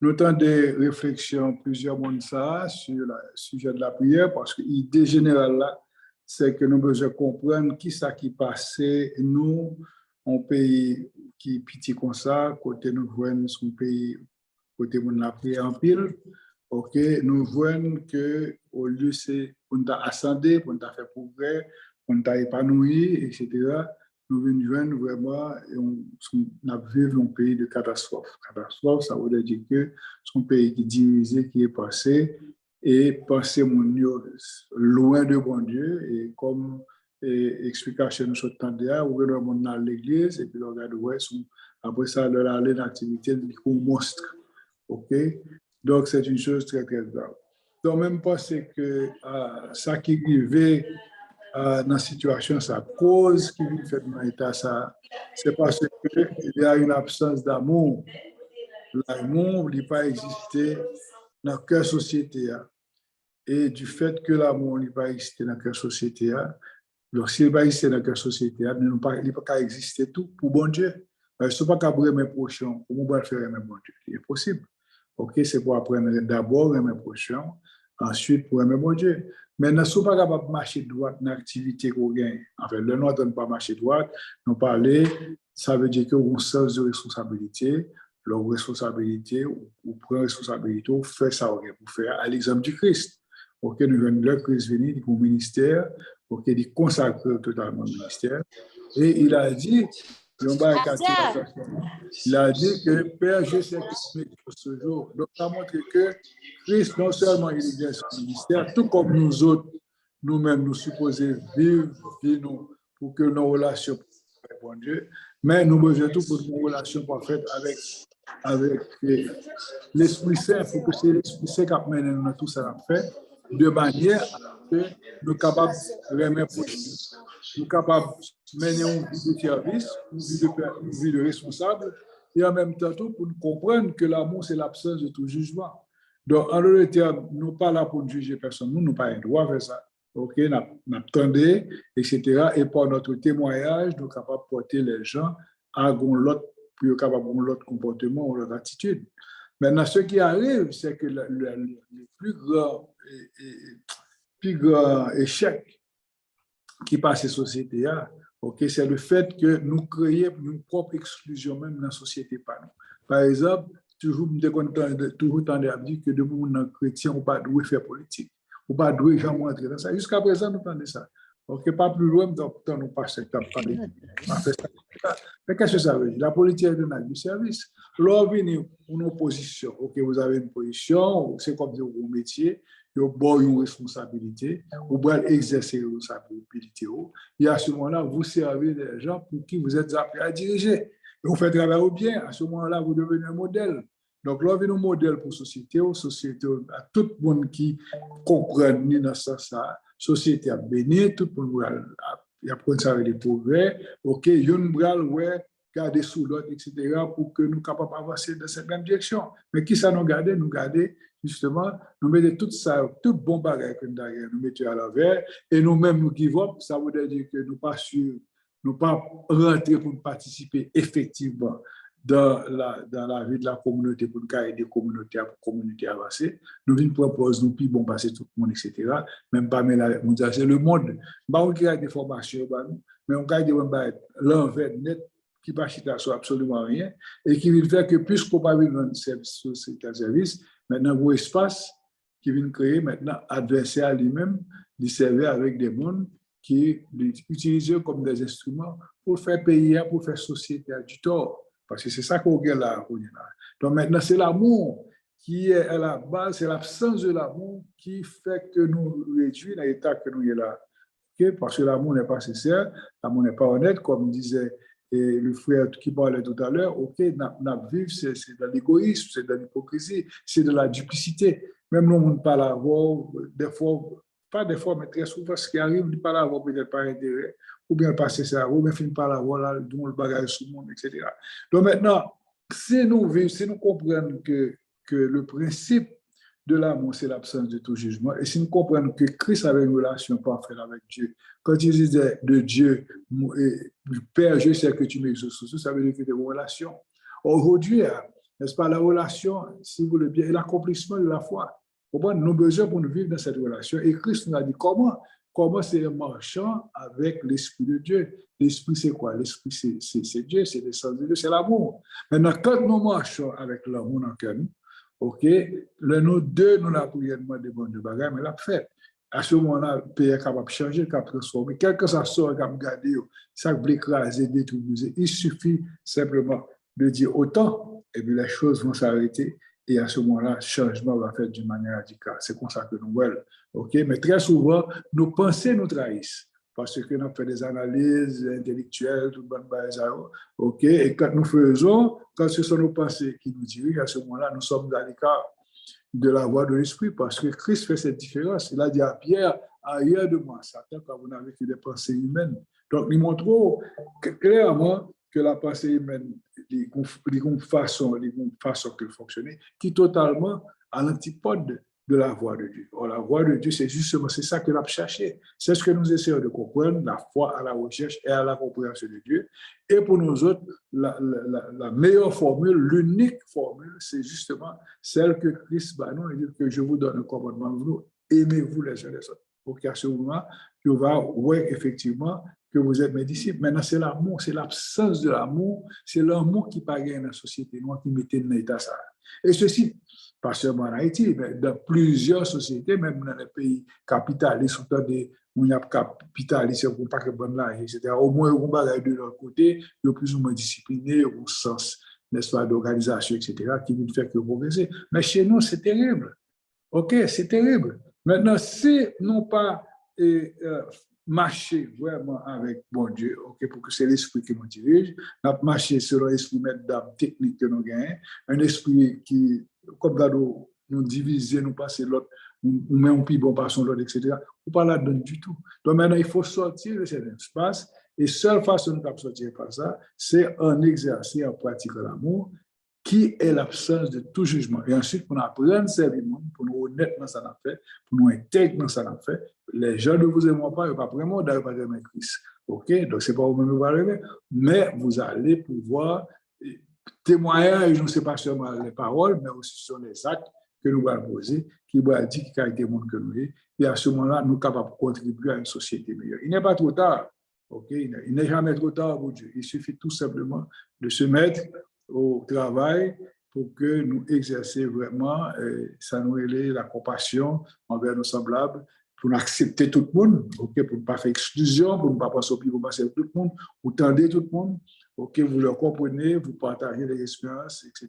S2: Nous avons des réflexions, plusieurs monde ça, sur le sujet de la prière, parce que l'idée générale là, c'est que nous devons comprendre qui ça qui passait, nous, un pays qui est petit comme ça, côté nous voyons son pays, côté nous la prière en pile, OK, nous voyons que au lieu c'est pour nous ascender, pour nous faire progrès, pour nous épanouir, etc., nous venons vraiment, on vivre un pays de catastrophe. Catastrophe, ça veut dire que c'est un pays qui est divisé, qui est passé, et passer loin de bon Dieu, et comme explication nous sommes tendus à, on regarde dans l'église, et puis on regarde, après ça, on aller dans l'activité de monstre. OK? Donc, c'est une chose très, très grave. Donc, même penser que ça qui arrivait dans la situation, sa cause qui vient faire dans l'état, c'est parce qu'il y a une absence d'amour. L'amour n'a pas existé dans la cœur société. Et du fait que l'amour n'a pas existé dans la cœur société, donc s'il n'a pas existé dans la cœur société, il n'a pas existé tout pour bon Dieu. Je ne sais pas qu'à mes prochains, comment on va faire aimer bon Dieu? C'est impossible. OK, c'est pour apprendre d'abord aimer prochain, ensuite pour aimer bon Dieu. Maintenant, si on n'est pas capable de marcher droit dans l'activité qu'on gagne, en fait, le nom ne pas marcher droit, nous parler, ça veut dire qu'on a un sens de responsabilité, leur responsabilité, ou prend responsabilité, ou fait ça pour faire à l'exemple du Christ. OK, nous venons de le Christ venir pour le ministère, OK, il consacre totalement le ministère, et il a dit, il a dit que Père, je sais que ce jour. Donc, ça montre que Christ, non seulement il est bien son ministère, tout comme nous autres, nous-mêmes, nous supposons vivre pour que nos relations avec bon Dieu, mais nous besoin tout pour nos relations parfaites avec l'Esprit Saint, pour que c'est l'Esprit Saint qui amène dans tout ça fait, de manière que nous sommes capables de remettre prochain. Nous sommes capables de mener une vie de service, une vie de responsable, et en même temps pour nous comprendre que l'amour, c'est l'absence de tout jugement. Donc, en d'autres termes, nous ne sommes pas là pour juger personne, nous n'avons pas le droit de faire ça. OK, nous attendons, etc. Et par notre témoignage, nous sommes capables de porter les gens à l'autre, pour être capables de l'autre comportement ou l'autre attitude. Maintenant, ce qui arrive, c'est que le plus grand échec qui passe ces sociétés, okay, c'est le fait que nous créons une propre exclusion même dans la société. Par exemple, toujours entendu dire que de monde chrétien, on ne peut pas faire politique, on ne peut pas jamais entrer dans ça. Jusqu'à présent, nous entendons ça. OK, pas plus loin, donc nous passons mais qu'est-ce que ça veut dire? La politique est du service. Lorsque vous avez une opposition, OK, vous avez une position, c'est comme un métier, vous avez une responsabilité, vous pouvez exercer une responsabilité. Et à ce moment-là, vous servez des gens pour qui vous êtes appelés à diriger. Et vous faites travailler bien. À ce moment-là, vous devenez un modèle. Donc, là, vous avez un modèle pour la société, à tout le monde qui comprend dans ça. Société a béni, tout le monde a pris ça avec les progrès. OK, il y a une bral, ouais, garder sous l'autre, etc., pour que nous soyons capables d'avancer dans cette même direction. Mais qui ça nous garde? Nous garder, justement, nous mettons tout ça, tout bon bagage que nous mettons à l'envers, et nous-mêmes nous give up. Ça veut dire que nous ne pas rentrer pour participer effectivement dans la vie de la communauté pour nous aider la communauté à avancer. Nous venons proposer, nous puis bon passer tout le monde, etc. Même pas, mais c'est le monde. On a des formations, mais on a l'envers net qui ne chita sur absolument rien, et qui vient faire que plus qu'on pas vivre dans service, maintenant, un espace qui vient créer maintenant adversaire lui-même, de servir avec des mondes qui l'utilisent comme des instruments pour faire pays, pour faire société du tort. Parce que c'est ça qu'on regarde là. Donc maintenant, c'est l'amour qui est à la base, c'est l'absence de l'amour qui fait que nous réduisons l'état que nous sommes là. Okay? Parce que l'amour n'est pas sincère, l'amour n'est pas honnête, comme disait le frère qui parlait tout à l'heure. Ok, vivre, c'est de l'égoïsme, c'est de l'hypocrisie, c'est de la duplicité. Même nous, on ne parle avoir, des fois, pas des fois, mais très souvent, ce qui arrive, on ne parle avoir peut-être par intérêt, ou bien pas sincère, ou bien finir par l'avoir là, dont le bagage sous le monde, etc. Donc maintenant, si nous vivons, si nous comprenons que le principe de l'amour, c'est l'absence de tout jugement, et si nous comprenons que Christ avait une relation parfaite avec Dieu, quand il disait de Dieu, Père, je sais que tu m'exauces, ça veut dire que c'est une relation. Aujourd'hui, n'est-ce pas, la relation, si vous le bien, est l'accomplissement de la foi. Nous avons besoin pour nous vivre dans cette relation. Et Christ nous a dit comment c'est marchant avec l'Esprit de Dieu. L'Esprit, c'est quoi? L'Esprit, c'est Dieu, c'est l'essence de Dieu, c'est l'amour. Maintenant, quand nous marchons avec l'amour dans le cœur, ok, nous deux, nous l'avons demandé bon Dieu, mais l'a fait. À ce moment-là, le pays est capable de changer, capable de transformer. Quel que ça soit, capable de garder, ça peut écraser, détruire. Il suffit simplement de dire autant, et puis les choses vont s'arrêter. Et à ce moment-là, le changement va faire d'une manière radicale. C'est comme ça que nous voyons. Okay? Mais très souvent, nos pensées nous trahissent. Parce que nous faisons des analyses intellectuelles, tout le monde. Okay? Et quand nous faisons, quand ce sont nos pensées qui nous dirigent, à ce moment-là, nous sommes à l'écart de la voie de l'esprit. Parce que Christ fait cette différence. Il a dit à Pierre, arrière de moi, Satan, quand vous n'avez que des pensées humaines. Donc, nous montrons clairement que la pensée humaine, les façons de fonctionner, qui est totalement à l'antipode de la voix de Dieu. Or, la voix de Dieu, c'est justement, c'est ça que l'on a cherché. C'est ce que nous essayons de comprendre, la foi à la recherche et à la compréhension de Dieu. Et pour nous autres, la meilleure formule, l'unique formule, c'est justement celle que Christ va nous dire que je vous donne un commandement, vous aimez-vous les uns les autres. Pour qu'à ce moment, tu vas, ouais, effectivement, que vous êtes mes disciples. Maintenant, c'est l'amour, c'est l'absence de l'amour, c'est l'amour qui paraît dans la société noire qui mettait dans l'état ça. Et ceci, pas seulement en Haïti, mais dans plusieurs sociétés, même dans les pays capitalistes, où il y a capitalistes, où pas que bonne là, etc. Au moins, on va de leur côté, ils sont plus ou moins disciplinés au sens, n'est-ce pas, d'organisation, etc., qui ne fait que progresser. Mais chez nous, c'est terrible. OK, c'est terrible. Maintenant, si non pas marcher vraiment avec bon Dieu, okay, pour que c'est l'esprit qui nous dirige, nous marcher selon l'esprit d'âme technique que nous gagnons, un esprit qui, comme ça, nous diviser, nous passer l'autre, nous mettons plus bon par son l'autre, etc. Ou pas là-dedans du tout. Donc maintenant, il faut sortir de cet espace, et seule façon de sortir par ça, c'est en exercer, en pratiquant l'amour, qui est l'absence de tout jugement. Et ensuite, pour nous apprendre à servir le monde, pour nous honnêtes dans ce qu'on a fait, pour nous intègres dans ce qu'on a fait, les gens ne vous aimeront pas, ils ne vont pas vraiment aimer Christ. OK? Donc, ce n'est pas vous-même qui va arriver, mais vous allez pouvoir témoigner, je ne sais pas seulement les paroles, mais aussi sur les actes que nous allons poser, qui vont dire qui est le monde que nous sommes. Et à ce moment-là, nous sommes capables de contribuer à une société meilleure. Il n'est pas trop tard. OK? Il n'est jamais trop tard pour Dieu. Il suffit tout simplement de se mettre au travail pour que nous exercions vraiment, ça nous élève la compassion envers nos semblables, pour accepter tout le monde, okay, pour ne pas faire exclusion, pour ne pas passer au pire, pour passer tout le monde, vous tendez tout le monde, okay, vous le comprenez, vous partagez les expériences, etc.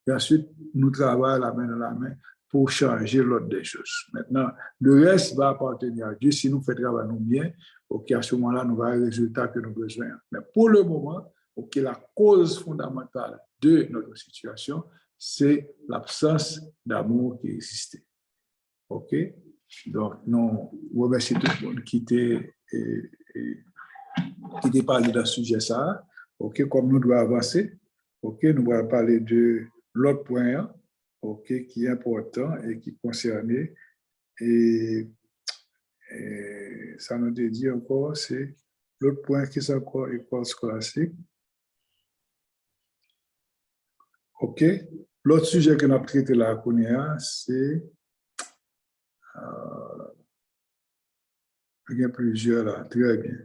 S2: Et ensuite, nous travaillons la main dans la main pour changer l'ordre des choses. Maintenant, le reste va appartenir à Dieu. Si nous faisons travail nous bien, okay, à ce moment-là, nous avons les résultats que nous avons besoin. Mais pour le moment, okay, la cause fondamentale de notre situation, c'est l'absence d'amour qui existait. OK? Donc, nous remercions tout le monde qui était parlé dans ce sujet ça. OK? Comme nous devons avancer, OK? Nous allons parler de l'autre point, OK, qui est important et qui concerne, et ça nous dit encore, c'est l'autre point qui est encore école scolastique. OK. L'autre sujet que nous avons traité là, c'est il y a plusieurs là, très bien.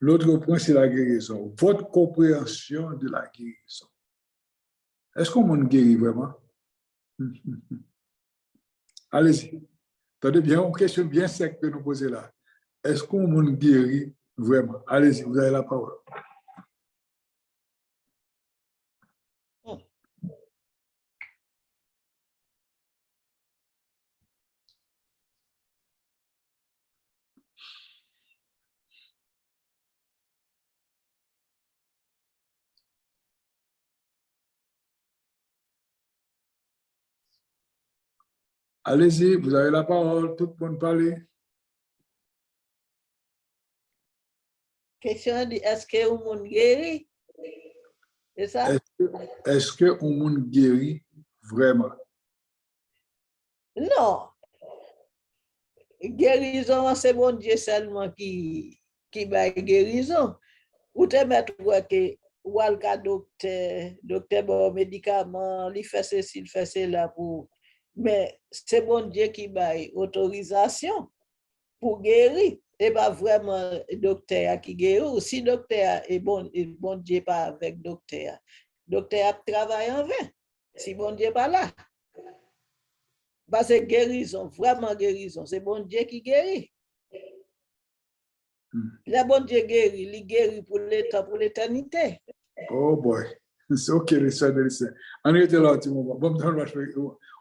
S2: L'autre point, c'est la guérison. Votre compréhension de la guérison. Est-ce qu'on monde guérit vraiment? Allez-y. Attendez bien, une question bien sec que nous posons là. Est-ce qu'on monde guérit vraiment? Allez-y, vous avez la parole. Allez-y, vous avez la parole, tout le monde parle.
S1: Question dit, est-ce que le monde guérit? C'est ça?
S2: Est-ce qu'on monde guérit vraiment?
S1: Non. Guérison, c'est bon Dieu seulement qui va guérison. Ou te mettre que ou al ka docteur bon médicament, il fait ceci, il fait cela pour. Mais c'est bon Dieu qui va autorisation pour guérir. Et pas vraiment docteur qui guérit. Si docteur est bon Dieu pas avec docteur. Docteur travaille en vain. Si bon Dieu pas là. Parce que guérison, vraiment guérison, c'est bon Dieu qui guérit. Le bon Dieu guérit, il guérit pour l'état, pour l'éternité.
S2: Oh boy, c'est ok, listen. On était là, tu vois. Bon,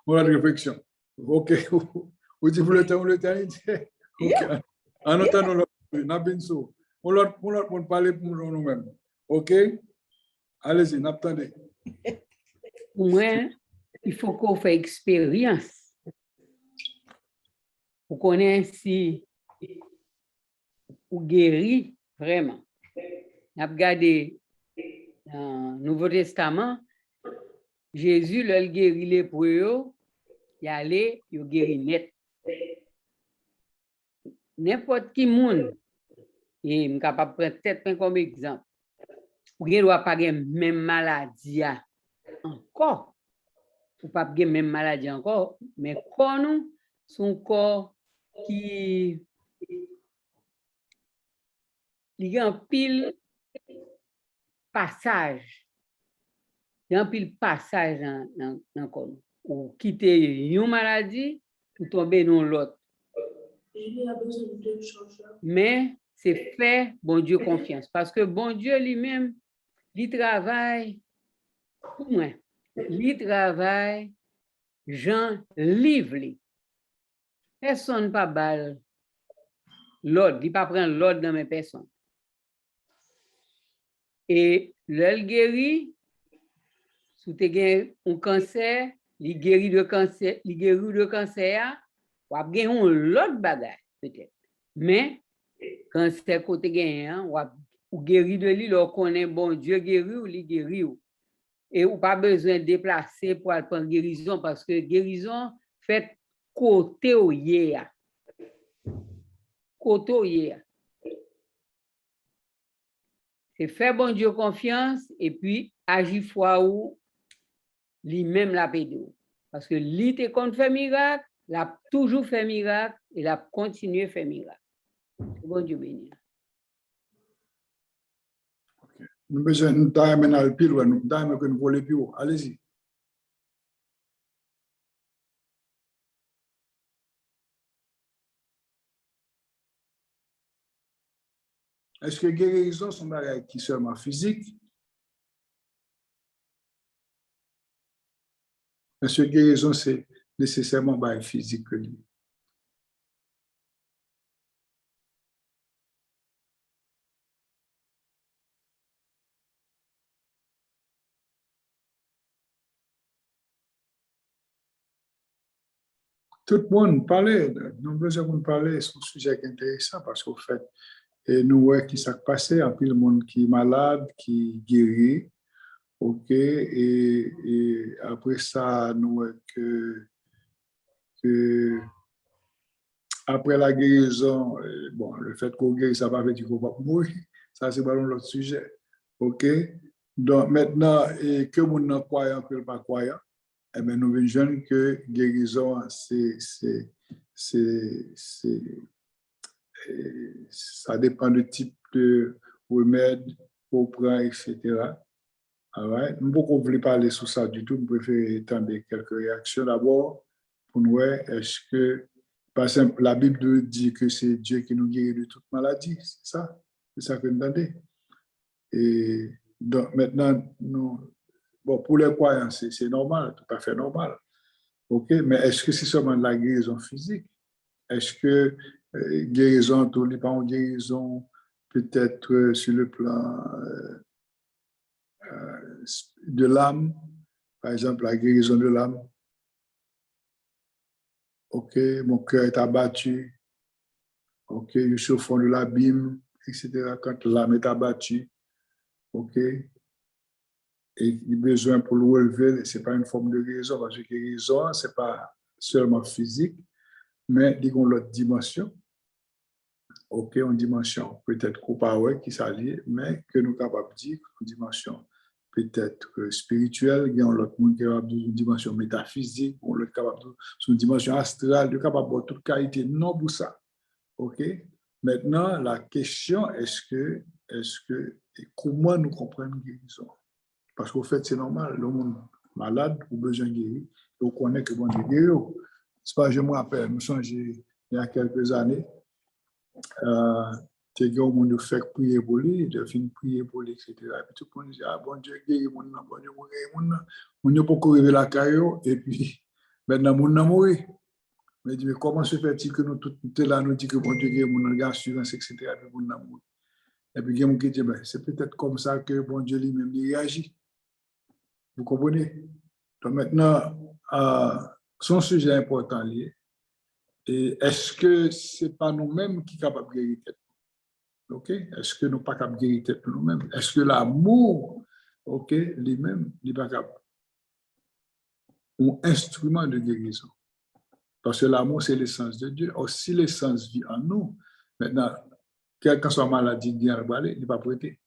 S2: on a une réflexion. Ok, vous dites pour l'état, pour l'éternité. Ok, en attendant, on va parler pour nous-mêmes. Ok, allez-y, n'attendez.
S10: Pour moi, il faut qu'on fasse expérience. Pour connaître si ou guéri vraiment. On a regardé dans le Nouveau Testament, Jésus, le guéri les lépreux, il allait, il guéri net. N'importe qui monde, et je suis capable de prendre peut-être comme exemple, ou ne doit pas avoir même maladie encore, ou pas avoir même maladie encore, mais quand nous, son corps qui il y a un pile passage. Il y a un pile passage dans le corps. Ou quitter une maladie, ou tomber dans l'autre. Mais c'est faire bon Dieu confiance. Parce que bon Dieu lui-même, il travaille pour moi. Il travaille, Jean livre. Personne pas balle l'ordre. Il pas prendre l'ordre dans mes personnes. Et le guéri, si tu as un cancer, il guérit de cancer, ou a gagné l'autre bagage peut-être. Mais cancer côté gagné, ou guéri de lui, on connaît bon Dieu guéri ou il guérit. Et ou pas besoin de déplacer pour aller prendre guérison parce que guérison fait côté au hier. Côté au hier. C'est faire bon Dieu confiance et puis agir foi ou lui-même la pédo. Parce que lui te compte faire miracle, il a toujours fait miracle et il a continué à faire miracle. Bon Dieu béni.
S2: Nous besoin de temps maintenant le pile, nous temps que nous voulons plus haut. Allez-y. Est-ce que guérison sont des qui seulement physique? Est-ce que guérison c'est nécessairement des physique que lui? Tout le monde parlait, nous besoin de parler, c'est un sujet intéressant parce qu'au fait, nous voyons qui s'est passé, en plus le monde qui est malade, qui guérit, ok, et après ça, nous voyons que après la guérison, bon, le fait qu'on guérit, ça va faire qu'il ne faut pas mourir, ça c'est pas l'autre sujet, ok. Donc maintenant, que mon non croyant, que pas croyant, eh bien, nous voyons que guérison, ça dépend du type de remèdes, pour prendre, etc. Right. Nous ne voulons pas parler sur ça du tout. Nous préférons étendre quelques réactions d'abord pour nous voir est-ce que, par exemple, la Bible dit que c'est Dieu qui nous guérit de toute maladie. C'est ça que nous entendons. Et donc, maintenant, pour les croyants, c'est normal, tout à fait normal. OK, mais est-ce que c'est seulement de la guérison physique? Est-ce que guérison, tout n'est pas une guérison peut-être sur le plan de l'âme, par exemple la guérison de l'âme? OK, mon cœur est abattu. OK, je suis au fond de l'abîme, etc. Quand l'âme est abattue, OK, et il a besoin pour le relever, ce n'est pas une forme de guérison, parce que guérison, ce n'est pas seulement physique, mais disons l'autre dimension. OK, une dimension peut-être comparée qui s'allie, mais que nous sommes capables de dire une dimension peut-être spirituelle, il y a l'autre monde qui est capable d'une dimension métaphysique, on l'autre capable d'une dimension astrale, de capable de toute qualité, non pour ça. OK? Maintenant, la question est-ce que, et comment nous comprenons guérison? Parce qu'au fait, c'est normal, le monde malade ou besoin de guérir, on connaît que bon Dieu guérit. C'est pas, je me rappelle, nous sommes il y a quelques années, tu as monde fait prier pour lui, de fin prier pour lui, etc. Et puis tout le monde dit, ah bon Dieu guérit mon nom, bon Dieu guérit mon nom. On ne peut pas arriver la caillou, et puis maintenant mon nom mourir. Mais dit, mais comment se fait-il que nous tous là nous dit que bon Dieu guérit mon nom, assurance, etc. Et puis mon nom mourir. Et puis il y a quelqu'un qui dit, ben, c'est peut-être comme ça que bon Dieu lui-même réagit. Vous comprenez? Donc maintenant, son sujet important lié. Et est-ce que ce n'est pas nous-mêmes qui sommes capables de guérir tête? OK? Est-ce que nous ne sommes pas capables de guérir tête nous-mêmes? Est-ce que l'amour, OK, lui-même, n'est pas capable? Un instrument de guérison. Parce que l'amour, c'est l'essence de Dieu. Aussi, l'essence vit en nous. Maintenant, quelle que soit la maladie, il n'est pas prêté.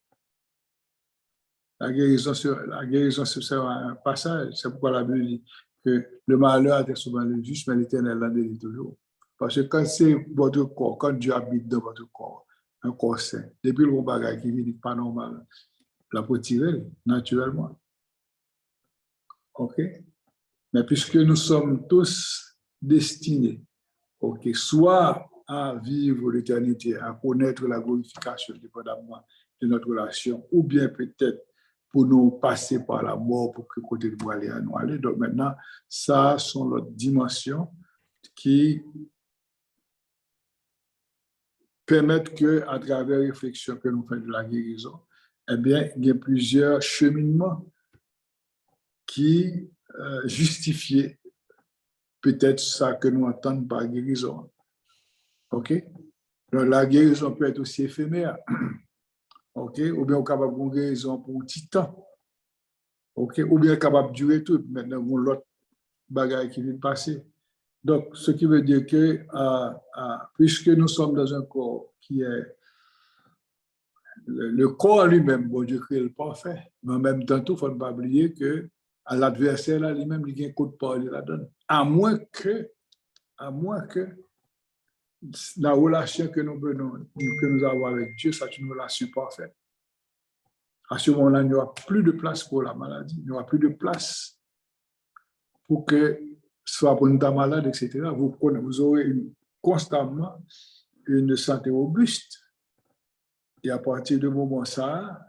S2: La guérison, c'est un passage. C'est pourquoi la Bible dit que le malheur est souvent le juste, mais l'Éternel l'a délivré toujours. Parce que quand c'est votre corps, quand Dieu habite dans votre corps, un corps sain, depuis le bagage qui vient pas normal, la peut tirer naturellement. OK? Mais puisque nous sommes tous destinés, OK, soit à vivre l'éternité, à connaître la glorification dépendamment de notre relation, ou bien peut-être pour nous passer par la mort pour que côté de nous aller. Donc maintenant, ça sont l'autre dimension qui permettent que, à travers la réflexion que nous faisons de la guérison, eh bien, il y a plusieurs cheminements qui justifient peut-être ça que nous entendons par guérison. OK? Donc, la guérison peut être aussi éphémère. OK? Ou bien on est capable de guérison pour un petit temps. OK? Ou bien capable de durer tout. Maintenant, on a l'autre bagage qui vient de passer. Donc, ce qui veut dire que, puisque nous sommes dans un corps qui est le corps lui-même, bon Dieu crée le parfait, mais en même temps, il ne faut pas oublier que à l'adversaire, là, lui-même, il y a un coup de parole, il la donne. À moins que la relation que nous avons avec Dieu, c'est une relation parfaite. À ce moment-là, il n'y aura plus de place pour la maladie, il n'y aura plus de place pour que soit pour une dame malade, etc. Vous aurez constamment une santé robuste. Et à partir de moment ça,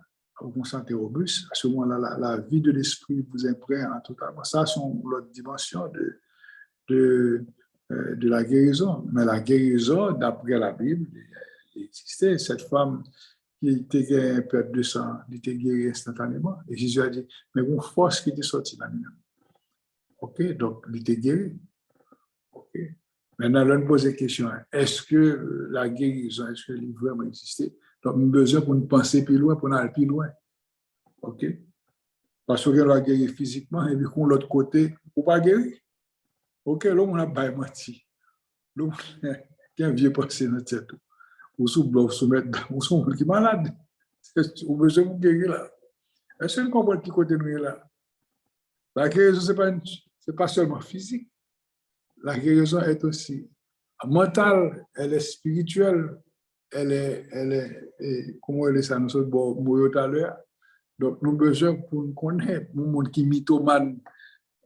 S2: une santé robuste, à ce moment-là, la vie de l'esprit vous imprègne totalement. Ça, c'est l'autre dimension de la guérison. Mais la guérison, d'après la Bible, il existait. Cette femme qui était un perte de sang, elle était guérie instantanément. Et Jésus a dit, mais une force qui était sortie de lui-même. OK, donc il était guéri. OK. Maintenant, là, on pose la question, est-ce que la guérison, est-ce que elle vraiment existé? Donc, on a besoin pour nous penser plus loin, pour nous aller plus loin. OK? Parce qu'on a guéri physiquement, et puis qu'on l'autre côté, on pas guéri. OK, là, on a pas menti. Là, il y a un vieux passé dans notre tête. Ou sous bloc, sous mettre, ou sous qui est malade. On a besoin de guérir là. Est-ce que vous comprenez qui côté nous est là? La guérison, ce n'est pas seulement physique. La guérison est aussi mentale, elle est spirituelle, comment elle est ça, nous sommes bon tout à l'heure. Donc, nous avons besoin pour nous connaître, le monde qui est mythomane,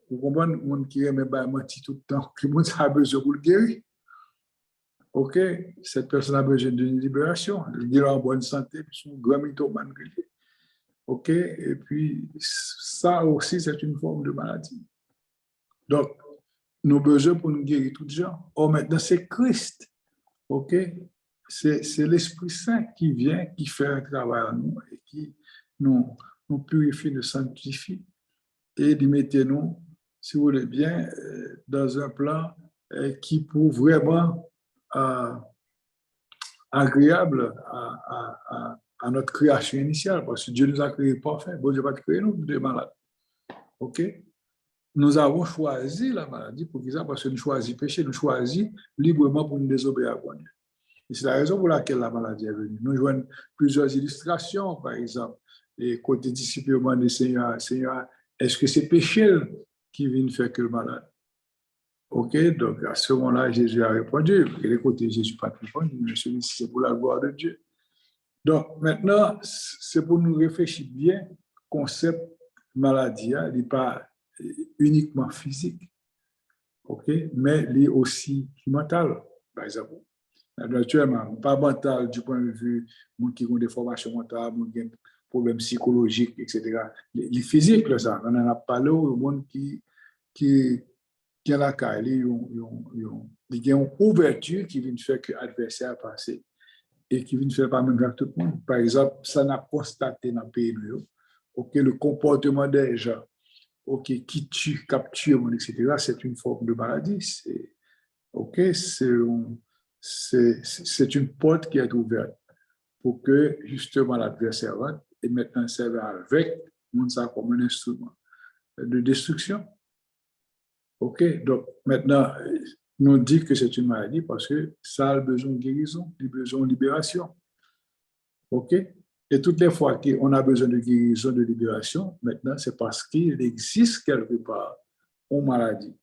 S2: vous comprenez, le monde qui aime mentir tout le temps, le monde a besoin pour le guérir. OK, cette personne a besoin d'une libération, il est en bonne santé, puis son grand mythomane. OK, et puis ça aussi, c'est une forme de maladie. Donc, nous avons besoin pour nous guérir tous les gens. Or, maintenant, c'est Christ. OK, c'est l'Esprit Saint qui vient, qui fait un travail en nous et qui nous purifie, nous sanctifie et nous mettez-nous, si vous voulez bien, dans un plan qui pour vraiment agréable à notre création initiale, parce que Dieu nous a créés parfaits. Bon Dieu va créer nous des malades. OK? Nous avons choisi la maladie pour ça, parce que nous choisissons le péché, nous choisissons librement pour nous désobéir à Dieu. Et c'est la raison pour laquelle la maladie est venue. Nous jouons plusieurs illustrations, par exemple, et côté disciplement du Seigneur, Seigneur, est-ce que c'est péché qui vient faire que le malade? OK, donc à ce moment-là, Jésus a répondu, et les côtés Jésus n'a pas répondu, mais celui-ci, c'est pour la gloire de Dieu. Donc maintenant, c'est pour nous réfléchir bien, le concept maladie, il n'est pas uniquement physique, OK, mais il est aussi mental, par exemple. Naturellement, pas mental du point de vue de qui ont des formations mentales, des problèmes psychologiques, etc. Les physiques, ça, on en a parlé au monde qui a la caille, il y a une ouverture qui vient faire que l'adversaire a passé et qui vient faire pas même avec tout le monde. Par exemple, ça n'a constaté dans le pays, okay, le comportement des gens, okay, qui tue, capture, etc., c'est une forme de maladie. Okay, c'est une porte qui est ouverte pour que justement l'adversaire rentre et maintenant serve avec ça comme un instrument de destruction. OK, donc maintenant, nous dit que c'est une maladie parce que ça a besoin de guérison, il a besoin de libération. OK, et toutes les fois qu'on a besoin de guérison, de libération, maintenant c'est parce qu'il existe quelque part une maladie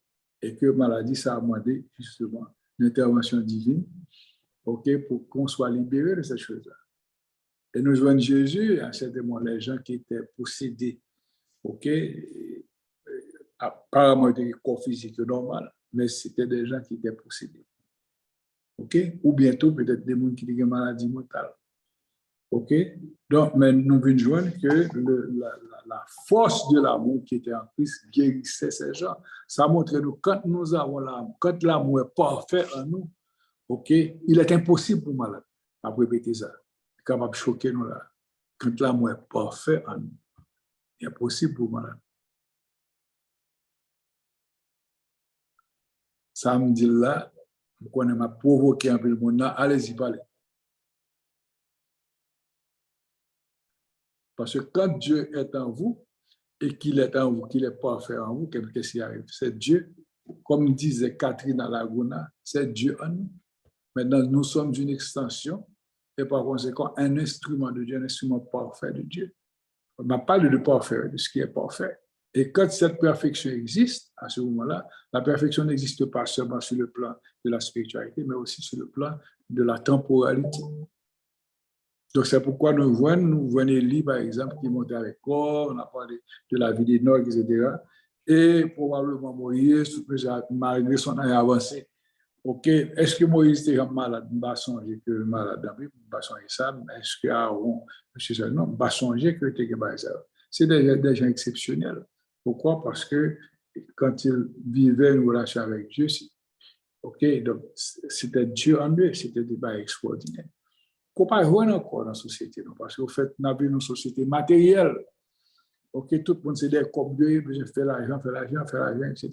S2: et que maladie, ça a demandé justement l'intervention divine, OK, pour qu'on soit libéré de cette chose-là. Et nous voyons Jésus, à certains moments, les gens qui étaient possédés, OK, apparemment des corps physiques normal, mais c'était des gens qui étaient possédés. OK, ou bientôt peut-être des gens qui ont des maladies mentales. OK, donc, mais nous venons joindre que la force de l'amour qui était en Christ guérissait ces gens. Ça montre nous, quand nous avons l'amour, quand l'amour est parfait en nous, OK, il est impossible pour le malade à répéter ça. C'est capable de choquer nous là. Quand l'amour est parfait en nous, il est impossible pour le malade. Ça me dit là, qu'on m'a provoqué un peu le monde là, allez-y parler. Parce que quand Dieu est en vous et qu'il est en vous, qu'il est parfait en vous, qu'est-ce qui arrive? C'est Dieu, comme disait Catherine à Laguna, c'est Dieu en nous. Maintenant, nous sommes une extension et par conséquent un instrument de Dieu, un instrument parfait de Dieu. On m'a parlé de parfait, de ce qui est parfait. Et quand cette perfection existe, à ce moment-là, la perfection n'existe pas seulement sur le plan de la spiritualité, mais aussi sur le plan de la temporalité. Donc, c'est pourquoi nous voyons Élie, par exemple, qui montait avec corps, on a parlé de la vie d'Enoch, etc. Et probablement Moïse, malgré son âge avancé. OK, est-ce que Moïse était malade? Je ne vais pas songer que malade, je ne vais pas songer ça. Est-ce que Aaron, non, je ne vais pas songer que était malade. C'est des gens exceptionnels. Pourquoi? Parce que quand ils vivaient une relation avec Dieu, OK, donc c'était Dieu en eux, c'était des bails extraordinaires. Qu'on ne peut pas voir encore dans la société, non? Parce qu'au fait, nous avons une société matérielle. OK, tout le monde c'est des comme Dieu, je fais l'argent, etc.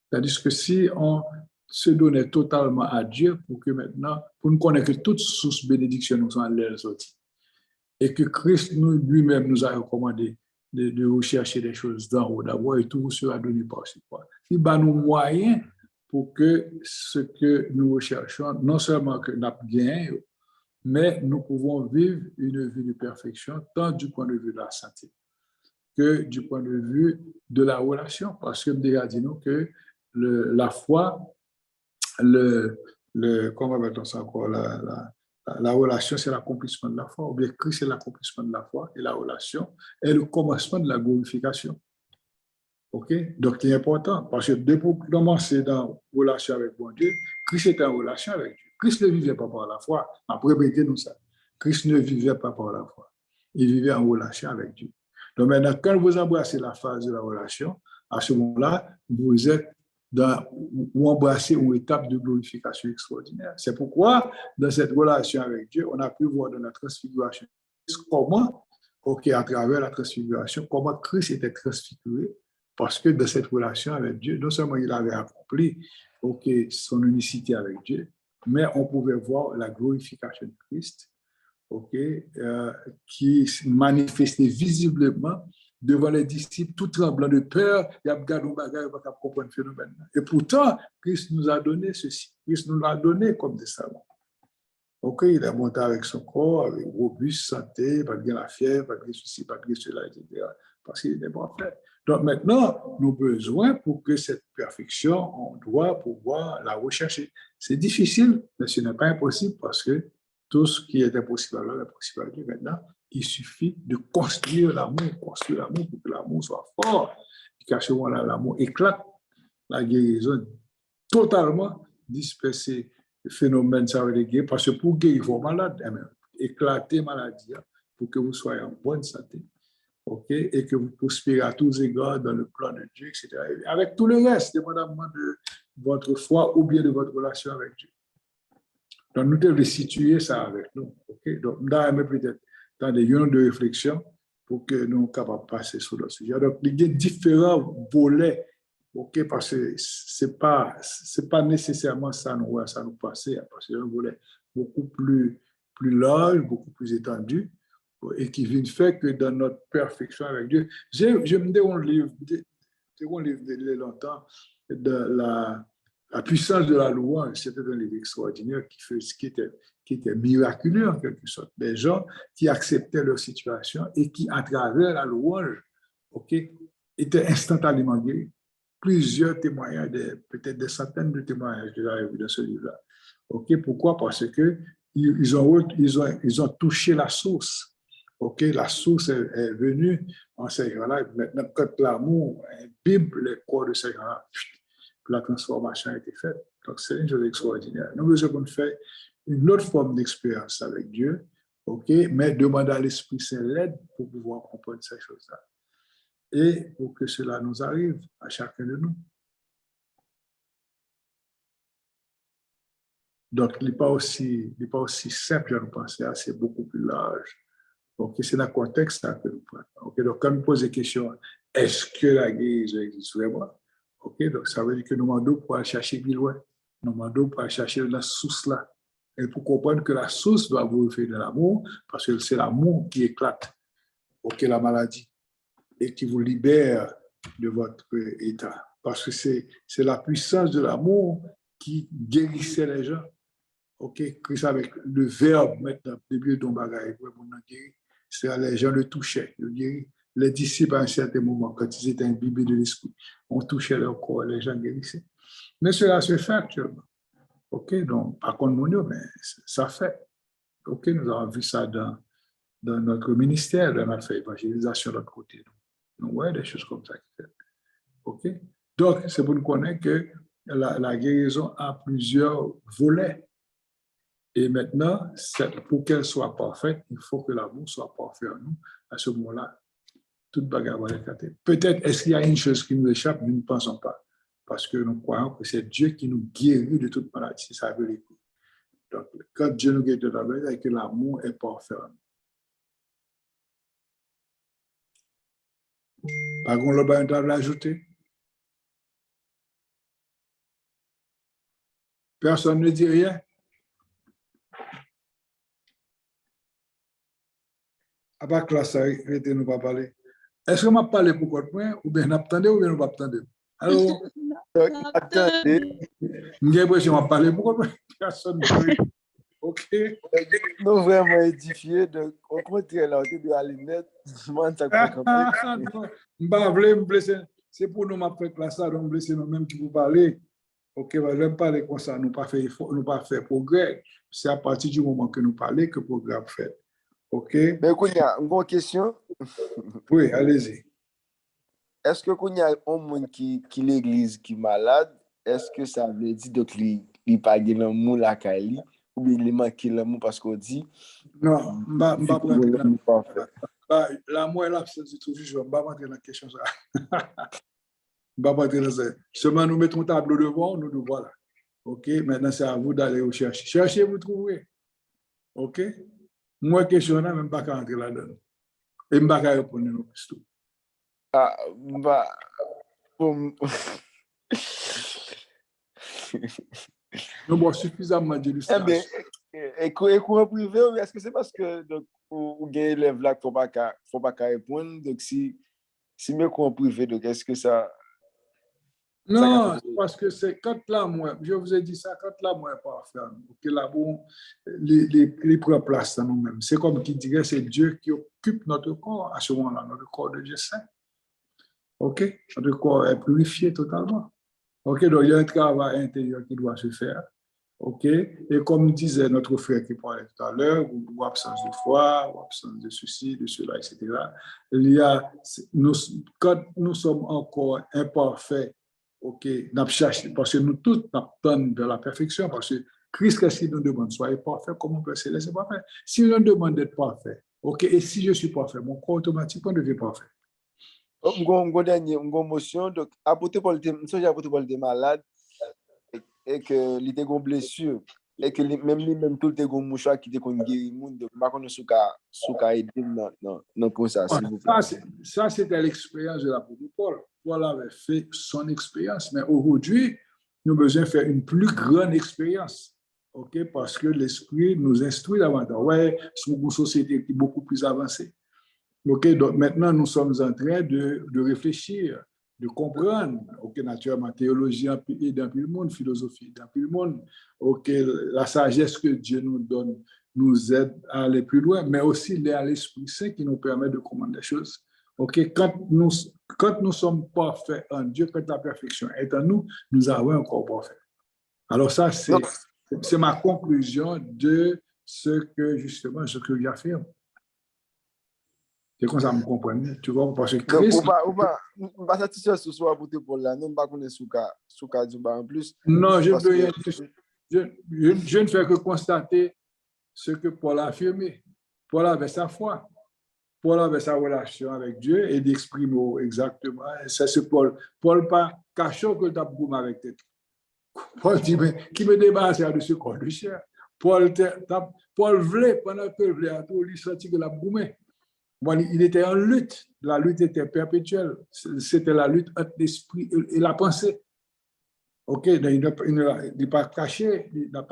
S2: C'est-à-dire que si on se donnait totalement à Dieu pour que maintenant, pour nous connaître que toutes sources bénédictions nous sont à l'air sorties. Et que Christ lui-même nous a recommandé de rechercher des choses d'en haut d'abord et tout vous sera donné par ce quoi. Il va nous moyens pour que ce que nous recherchons, non seulement que nous avons gagné, mais nous pouvons vivre une vie de perfection tant du point de vue de la santé que du point de vue de la relation. Parce que déjà dit nous que la foi, comment appelle-t-on ça encore, La relation, c'est l'accomplissement de la foi, ou bien Christ, c'est l'accomplissement de la foi, et la relation est le commencement de la glorification. OK? Donc, c'est important, parce que depuis pour commencer dans la relation avec bon Dieu, Christ était en relation avec Dieu. Christ ne vivait pas par la foi. Après, répétez-nous ça. Christ ne vivait pas par la foi. Il vivait en relation avec Dieu. Donc, maintenant, quand vous embrassez la phase de la relation, à ce moment-là, vous êtes ou embrasser une étape de glorification extraordinaire. C'est pourquoi, dans cette relation avec Dieu, on a pu voir dans la transfiguration comment, à travers la transfiguration, comment Christ était transfiguré, parce que dans cette relation avec Dieu, non seulement il avait accompli son unicité avec Dieu, mais on pouvait voir la glorification de Christ, qui manifestait visiblement devant les disciples, tout tremblant de peur, il y a regardé un bagage, il va comprendre le phénomène. Et pourtant, Christ nous a donné ceci. Christ nous l'a donné comme des savants. Il est monté avec son corps, avec robuste, santé, pas de la fièvre, pas de ceci, pas de cela, etc. Parce qu'il est bon fait. Donc maintenant, nous avons besoin pour que cette perfection, on doit pouvoir la rechercher. C'est difficile, mais ce n'est pas impossible parce que tout ce qui était possible alors est possible à Dieu. Maintenant, il suffit de construire l'amour pour que l'amour soit fort. Et qu'à ce moment-là, l'amour éclate, la guérison totalement disperser le phénomène, ça veut dire parce que pour guérir vos malades, éclater maladie, pour que vous soyez en bonne santé, et que vous prospérez à tous égards dans le plan de Dieu, etc. Avec tout le reste, dépendamment de votre foi ou bien de votre relation avec Dieu. Donc, nous devons situer ça avec nous. Donc, nous devons peut-être dans des lieux de réflexion pour que nous soyons capables de passer sur le sujet. Donc, il y a différents volets, parce que ce n'est pas nécessairement ça nous passer, parce que c'est un volet beaucoup plus large, beaucoup plus étendu, et qui vient faire que dans notre perfection avec Dieu, je me dis un livre de longtemps, de la puissance de la louange, c'était un livre extraordinaire qui était miraculeux en quelque sorte. Des gens qui acceptaient leur situation et qui, à travers la louange, étaient instantanément guéris. Plusieurs témoignages, peut-être des centaines de témoignages que j'avais vu dans ce livre-là. Pourquoi? Parce que ils ont touché la source. La source est venue en ces gens-là. Maintenant, quand l'amour imbibe les corps de ces gens-là, la transformation a été faite. Donc, c'est une chose extraordinaire. Nous devons faire une autre forme d'expérience avec Dieu, mais demander à l'Esprit Saint l'aide pour pouvoir comprendre ces choses-là. Et pour que cela nous arrive à chacun de nous. Donc, il n'est pas aussi simple à nous penser, c'est beaucoup plus large. C'est dans le contexte que nous prenons. Donc, quand nous posons des questions, est-ce que la guérison existe vraiment? Donc, ça veut dire que nous demandons pour aller chercher plus loin. Nous demandons pour aller chercher la source là. Et pour comprendre que la source doit vous faire de l'amour, parce que c'est l'amour qui éclate la maladie et qui vous libère de votre état. Parce que c'est la puissance de l'amour qui guérissait les gens. Christ avec le verbe maintenant, début de bagaille, les gens le touchaient, le guérissaient. Les disciples, à un certain moment, quand ils étaient imbibés de l'esprit, on touchait leur corps, les gens guérissaient. Mais cela se fait actuellement. Donc, par contre, nous, mais ça fait. Nous avons vu ça dans notre ministère, dans notre évangélisation de l'autre côté. Donc, ouais, des choses comme ça qui fait. Donc, c'est pour nous connaître que la guérison a plusieurs volets. Et maintenant, pour qu'elle soit parfaite, il faut que l'amour soit parfait en nous. À ce moment-là, toute bagarre va éclater. Peut-être, est-ce qu'il y a une chose qui nous échappe? Nous ne pensons pas. Parce que nous croyons que c'est Dieu qui nous guérit de toute maladie. C'est ça veut dire. Donc, quand Dieu nous guérit de la maladie, c'est que l'amour est parfait en nous. Par contre, le bain doit l'ajouter. Personne ne dit rien. À part classe, arrêtez nous pas parler. Est-ce que m'a parlé pour quoi ou bien n'attendez ou bien nous pas attendre? Alors,
S8: Attendez.
S2: J'ai l'impression m'a parlé pour quoi personne ne veut.
S8: Nous vraiment édifiés, donc au contraire, là, on est de la lunette,
S2: c'est pour nous m'a fait classe, donc blesser nous-mêmes qui vous parler. OK, on parle comme ça, nous pas fait effort, nous pas fait progrès. C'est à partir du moment que nous parlons que le programme fait. OK?
S8: Mais il y a une question.
S2: Oui, allez-y.
S8: Est-ce que quand il y a un monde qui l'église qui est malade, est-ce que ça veut dire donc il pas de l'amour la Kali ou bien il manque l'amour parce qu'on dit
S2: non, l'amour et l'absence du tout je ne vais pas rentrer dans la question ça. Je ne vais pas rentrer dans ça. Seulement nous mettons un tableau devant, nous nous voilà. OK, maintenant c'est à vous d'aller au chercher. Cherchez, vous trouverez. OK? Moi question là même pas rentrer là-dedans. Et je ne vais pas répondre non plus.
S8: Ah, bah,
S2: nous avons suffisamment d'illustrations.
S8: Et courant privé, est-ce que c'est parce que donc ou gagne élève là faut pas répondre donc si mes courant privé donc est-ce que ça
S2: non, parce que c'est quand là moi je vous ai dit ça quand là moi pas faire OK là bon les prend place dans nous-mêmes c'est comme qui dirait c'est Dieu qui occupe notre corps à ce moment-là notre corps de Dieu saint. OK, notre corps est purifié totalement. OK, donc il y a un travail intérieur qui doit se faire. OK, et comme disait notre frère qui parlait tout à l'heure, ou absence de foi, ou absence de ceci, de cela, etc. Il y a, quand nous sommes encore imparfaits, OK, nous cherchons, parce que nous tous tendons vers la perfection, parce que Christ, qu'est-ce qu'il nous demande? Soyez parfait comme mon Père Céleste est parfait. Si nous demande d'être parfait, OK, et si je suis parfait, mon corps automatiquement devient parfait.
S8: Une motion donc apôtre Paul était malade et que il était une blessure et que même tout était un mouchoir qui était qu'on guéri monde donc pas qu'on souka aider non pour ça s'il vous plaît.
S2: Ça c'était l'expérience de l'apôtre Paul. Paul avait fait son expérience mais aujourd'hui nous avons besoin de faire une plus grande expérience. OK, parce que l'esprit nous instruit davantage. Ouais, c'est une société qui est beaucoup plus avancée. OK, donc maintenant, nous sommes en train de réfléchir, de comprendre, OK, naturellement, théologie dans tout le monde, philosophie dans tout le monde, OK, la sagesse que Dieu nous donne nous aide à aller plus loin, mais aussi l'Esprit Saint qui nous permet de comprendre les choses. OK, quand nous sommes parfaits en Dieu, quand la perfection est en nous, nous avons un corps parfait. Alors ça, c'est ma conclusion de ce que j'affirme. C'est comme ça me comprendre, tu vois, parce que Christ...
S8: On va satisfaire ce soir pour là, non pas qu'on est sous cas du bas en plus.
S2: Non, je ne fais que constater ce que Paul a affirmé. Paul avait sa foi. Paul avait sa relation avec Dieu et d'exprimer exactement. C'est ce Paul. Paul pas cachot que tu as boum avec tête. Paul dit, mais qui me débarrasse de ce corps de chair? Paul voulait, pendant que il voulait, il sentit que la boumé. Il était en lutte. La lutte était perpétuelle. C'était la lutte entre l'esprit et la pensée. OK, il n'a pas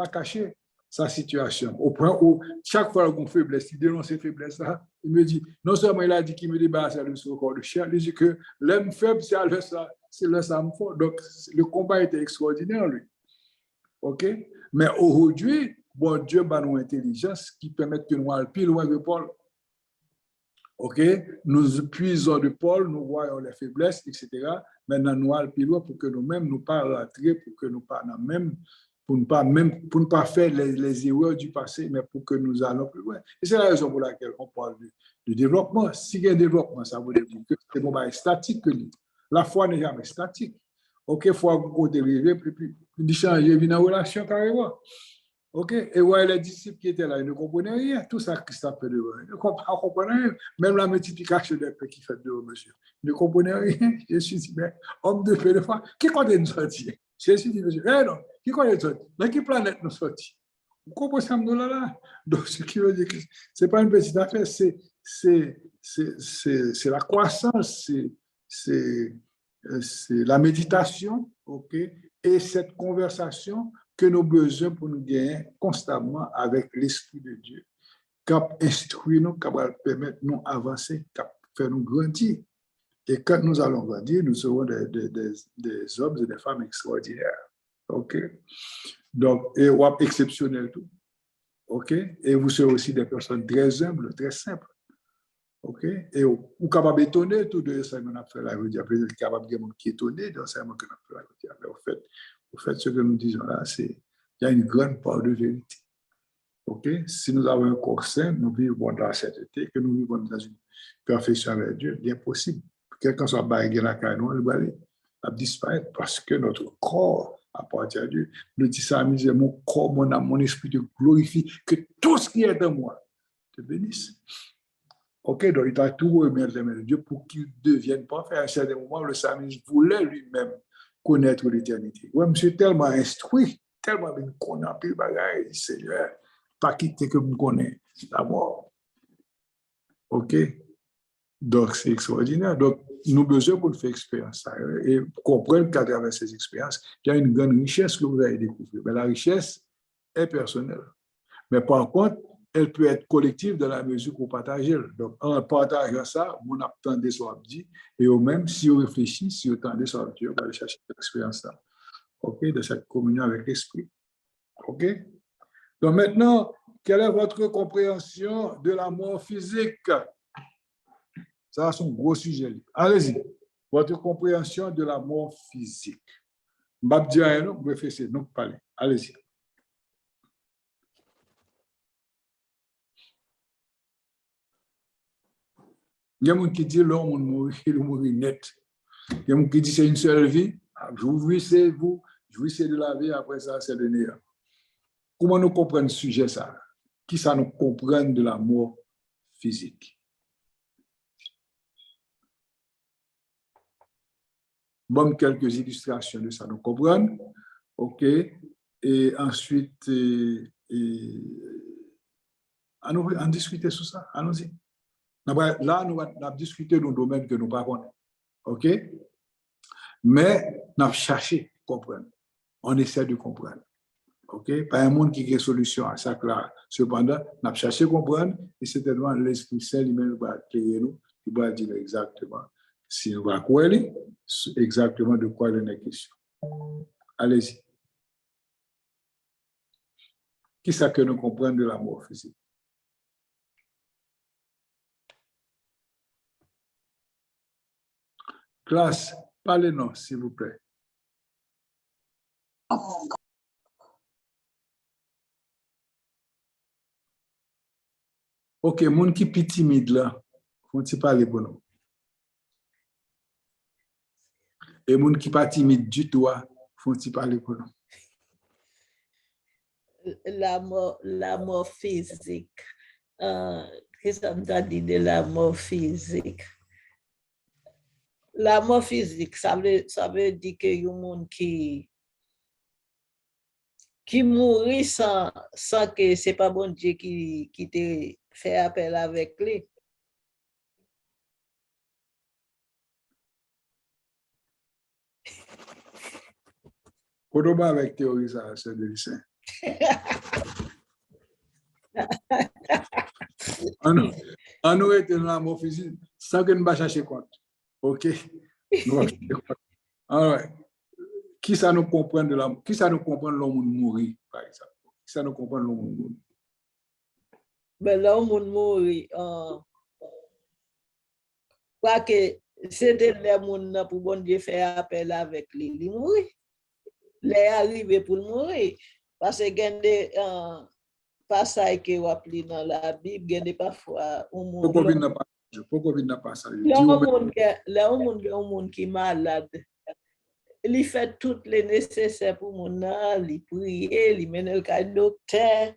S2: caché sa situation. Au point où, chaque fois qu'on fait faiblesse, il dénonce ses faiblesses-là, il me dit, non seulement il a dit qu'il me débarrasse de ce corps de chair, il dit que l'homme faible, c'est le ça fort. Donc, le combat était extraordinaire, lui. OK? Mais aujourd'hui, bon Dieu a une intelligence qui permet que nous allions plus loin que Paul. OK, nous puisons de Paul, nous voyons les faiblesses, etc. Maintenant, nous allons plus loin pour que nous-mêmes nous pas rentrer, pour que nous pas même, pour ne pas faire les erreurs du passé, mais pour que nous allons plus loin. Et c'est la raison pour laquelle on parle de développement. Si il y a un développement, ça veut dire que c'est bon, statique que nous. La foi n'est jamais statique. OK, il faut côté arriver, puis changer, venir en relation carrément. OK, et ouais, les disciples qui étaient là, ils ne comprenaient rien. Tout ça, Christ a fait de eux. Ils ne comprenaient rien. Même la multiplication des pains qui fait de eux, monsieur. Ils ne comprenaient rien. Jésus dit, mais homme de paix de foi, qui compte nous sortir? Jésus dit, monsieur, eh non, qui compte nous sortir? Dans quelle planète nous sortir? Vous comprenez ça, nous là? Donc, ce qui veut dire que ce n'est pas une petite affaire, c'est la croissance, c'est la méditation, OK, et cette conversation que nous avons besoin pour nous gagner constamment avec l'Esprit de Dieu, qui instruit nous, qui va permettre de nous avancer, qui va faire nous grandir. Et quand nous allons grandir, nous serons des hommes et des femmes extraordinaires. OK? Donc, et exceptionnels tout. OK? Et vous serez aussi des personnes très humbles, très simples. OK? Et vous capable d'étonner tout de ça qu'on a fait là, je veux dire, peut-être capable de qui étonné dans ça qu'on a fait là, mais au fait, ce que nous disons là, il y a une grande part de vérité. OK? Si nous avons un corps sain, nous vivons dans la sainteté, que nous vivons dans une perfection avec Dieu, bien possible. Quelqu'un soit bagué la canon, il va disparaître parce que notre corps appartient à Dieu. Nous disons ça à misère, mon corps, mon âme, mon esprit te glorifie, que tout ce qui est en moi te bénisse. OK, donc il a tout remettre les mains de Dieu pour qu'il devienne parfait. À un certain moment, le psalmiste voulait lui-même connaître l'éternité. Ouais, monsieur, tellement instruit, tellement bien qu'on a pu bagaille, Seigneur, pas quitter que vous connaissez la mort. OK? Donc, c'est extraordinaire. Donc, nous avons besoin pour faire expérience et comprendre qu'à travers ces expériences, il y a une grande richesse que vous avez découvert. Mais la richesse est personnelle. Mais par contre, elle peut être collective dans la mesure où on partage. Donc, en partageant ça, on attend ce qu'on dit, et au même, si on réfléchit, si on attend ce qu'on dit, on va aller chercher cette expérience-là. OK? De cette communion avec l'esprit. OK? Donc, maintenant, quelle est votre compréhension de la mort physique? Ça, c'est un gros sujet. Allez-y. Votre compréhension de la mort physique. Mbabdia, vous réfléchissez, donc parlez. Allez-y. Il y a des gens qui disent l'homme mourit net. Il y a des gens qui disent c'est une seule vie. Jouissez de la vie, après ça, c'est le néant. Comment nous comprenons ce sujet ça? Qui ça nous comprend de la mort physique? Bon, quelques illustrations de ça nous comprendre. OK? Et ensuite, on discuter sur ça. Allons-y. Là, nous avons discuté dans le domaine que nous ne connaissons pas. OK? Mais nous avons cherché à comprendre. On essaie de comprendre. OK? Pas un monde qui a une solution à ça. Là. Cependant, nous avons cherché à comprendre et certainement l'Esprit Saint lui-même va créer nous. Il va dire exactement si nous va quoi exactement de quoi il est question. Allez-y. Qui ça que nous comprenons de la mort physique? Classe, parlez-nous, s'il vous plaît. OK, moun qui est timide là, faut-il parler pour nous? Et moun qui pas timide du tout, faut-il parler pour nous?
S1: La mort physique. Qu'est-ce que ça dit de la mort physique? La mort physique, ça veut dire que y a un monde qui mourit sans que ce n'est pas bon Dieu qui te fait appel avec lui.
S2: Comment avec théorie ça, c'est de lycée? On nous était dans la mort physique sans que nous ne cherchions compte. OK? Alors, qui ça nous comprend de l'homme? Qui ça nous comprend de l'homme mourir, par exemple? Qui ça nous comprend de l'homme mourir?
S1: Ben, l'homme mourir, quoi que c'était le monde pour bon Dieu faire appel avec lui, il mourit. Il est arrivé pour mourir. Parce que il y a des passages qui sont appelés dans la Bible, il y a des parfois un monde.
S2: Pourquoi il n'a pas ça?
S1: L'homme qui est malade. Il fait tout le nécessaire pour mon âme, il prie, il mène le docteur,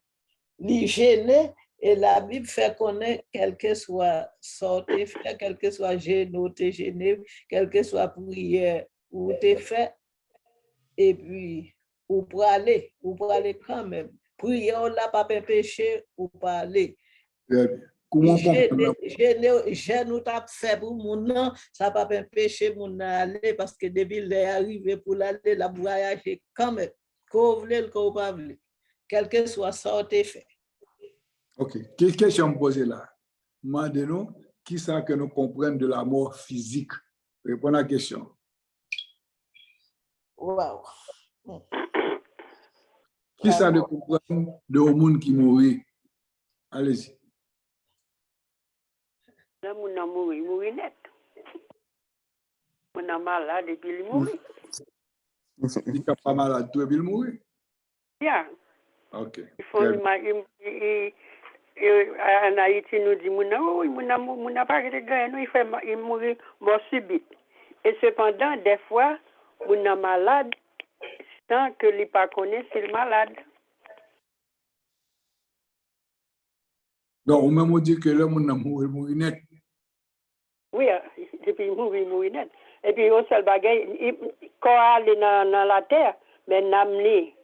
S1: il gêne. Et la Bible fait connaître, quel que soit sorti, quel que soit gêné, quel que soit prière ou t'es fait, et puis, ou pour aller quand même. Prière, on n'a pas péché, ou pas aller.
S2: Comment
S1: je nous t'a fait pour mon nom, ça pas péché mon aller parce que depuis il est arrivé pour l'aller la voyager quand même, qu'on voulait qu'on pas voulu, quel que soit sorti fait.
S2: OK. Quelle question me poser là? Demandez-nous qui ça que nous comprenons de la mort physique. Répondez à la question.
S1: Wow.
S2: Qui ça nous comprend de monde qui mourit? Allez-y.
S10: Le monde a mouru net. On a malade et puis il mourit.
S2: Il n'est pas malade, tout et puis il mourit.
S11: Yeah.
S2: Ok.
S11: Il faut, en Haïti, nous dit, mon n'a pas de gain, il mourit mort subite. Et cependant, des fois, mon est malade sans que il pas connaît s'il est malade.
S2: Donc, au même on dit que l'homme n'a mourit net.
S11: Oui, et puis il mourit net. Et puis, au seul bagage, quand il est dans la terre, mais n'amener.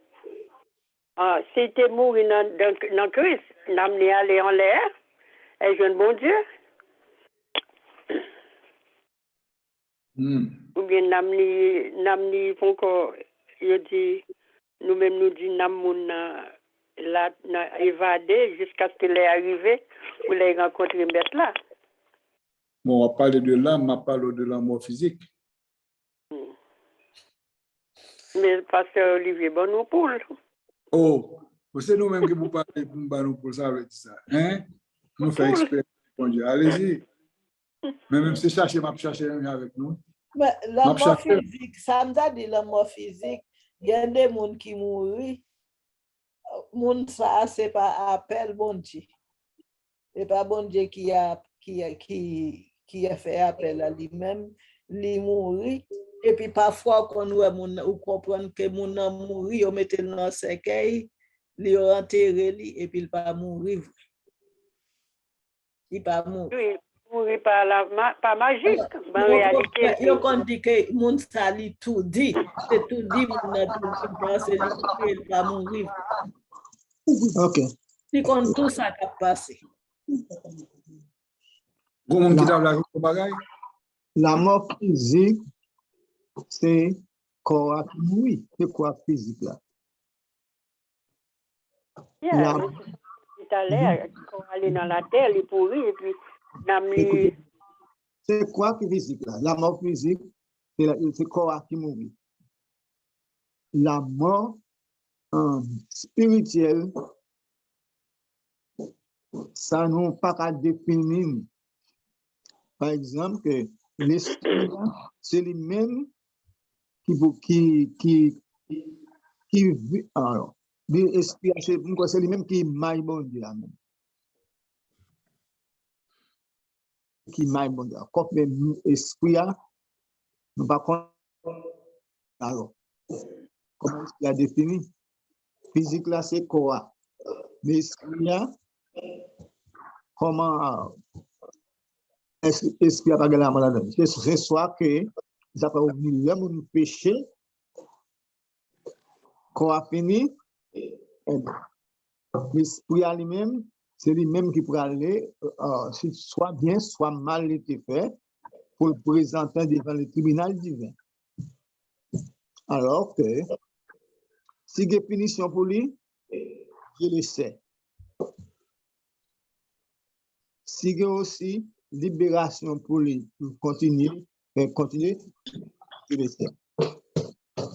S11: Si tu es mort dans Christ, n'amener aller en l'air, et je bon Dieu. Ou bien n'amener, encore, il dit, nous-mêmes nous dit, n'a évadé jusqu'à ce qu'il est arrivé pour les rencontrer bête là.
S2: Bon, on va parler de l'âme, on va parler de la mort physique.
S11: Mais pasteur Olivier, bon nous pour.
S2: Oh, c'est nous-mêmes qui vous parlez pour ça avec ça. Hein? Nous faisons expérience. Allez-y. Mais même si chercher, m'a chercher avec nous.
S1: Mais la mort physique, ça me dit la mort physique, il y a des gens qui mourent. Moun ça, c'est pas appel bon Dieu. C'est pas bon Dieu qui a fait appel à lui-même, lui mourir. Et puis parfois, quand nous comprenons que mon homme mourit, on mettait dans le cercueil, il a enterré, et puis il pas mourir. Il pas mourir.
S11: Oui, mourir pas magique, en réalité.
S1: Il a dit que mon sali tout dit, c'est tout dit, mon il pas mourir.
S12: Ok.
S1: Si on tout ça qui a passé.
S12: La mort physique, c'est corps qui mourit. C'est quoi physique là?
S11: Tout à l'heure, quand on allait dans la terre, il pourrit et puis
S12: c'est quoi physique là? La mort physique, c'est corps qui mourit. La mort spirituelle, ça n'a pas qu'à définir. Par exemple, que l'esprit, c'est lui-même qui alors, l'esprit, c'est lui-même qui maille bon Dieu. Qui maille bon Dieu. Comme l'esprit, nous ne pas. Alors, comment est-ce qu'il a défini? Physique là, c'est quoi? Mais l'esprit là, comment est-ce qu'il y a pas de la maladie? C'est soit que ça peut venir le péché, qu'on a fini, l'esprit à lui-même, c'est lui-même qui pourrait aller, soit bien, soit mal été fait, pour le présenter devant le tribunal divin. Alors que, si il y a punition pour lui, je le sais. Si il y a aussi libération pour lui, pour continuer, je le sais.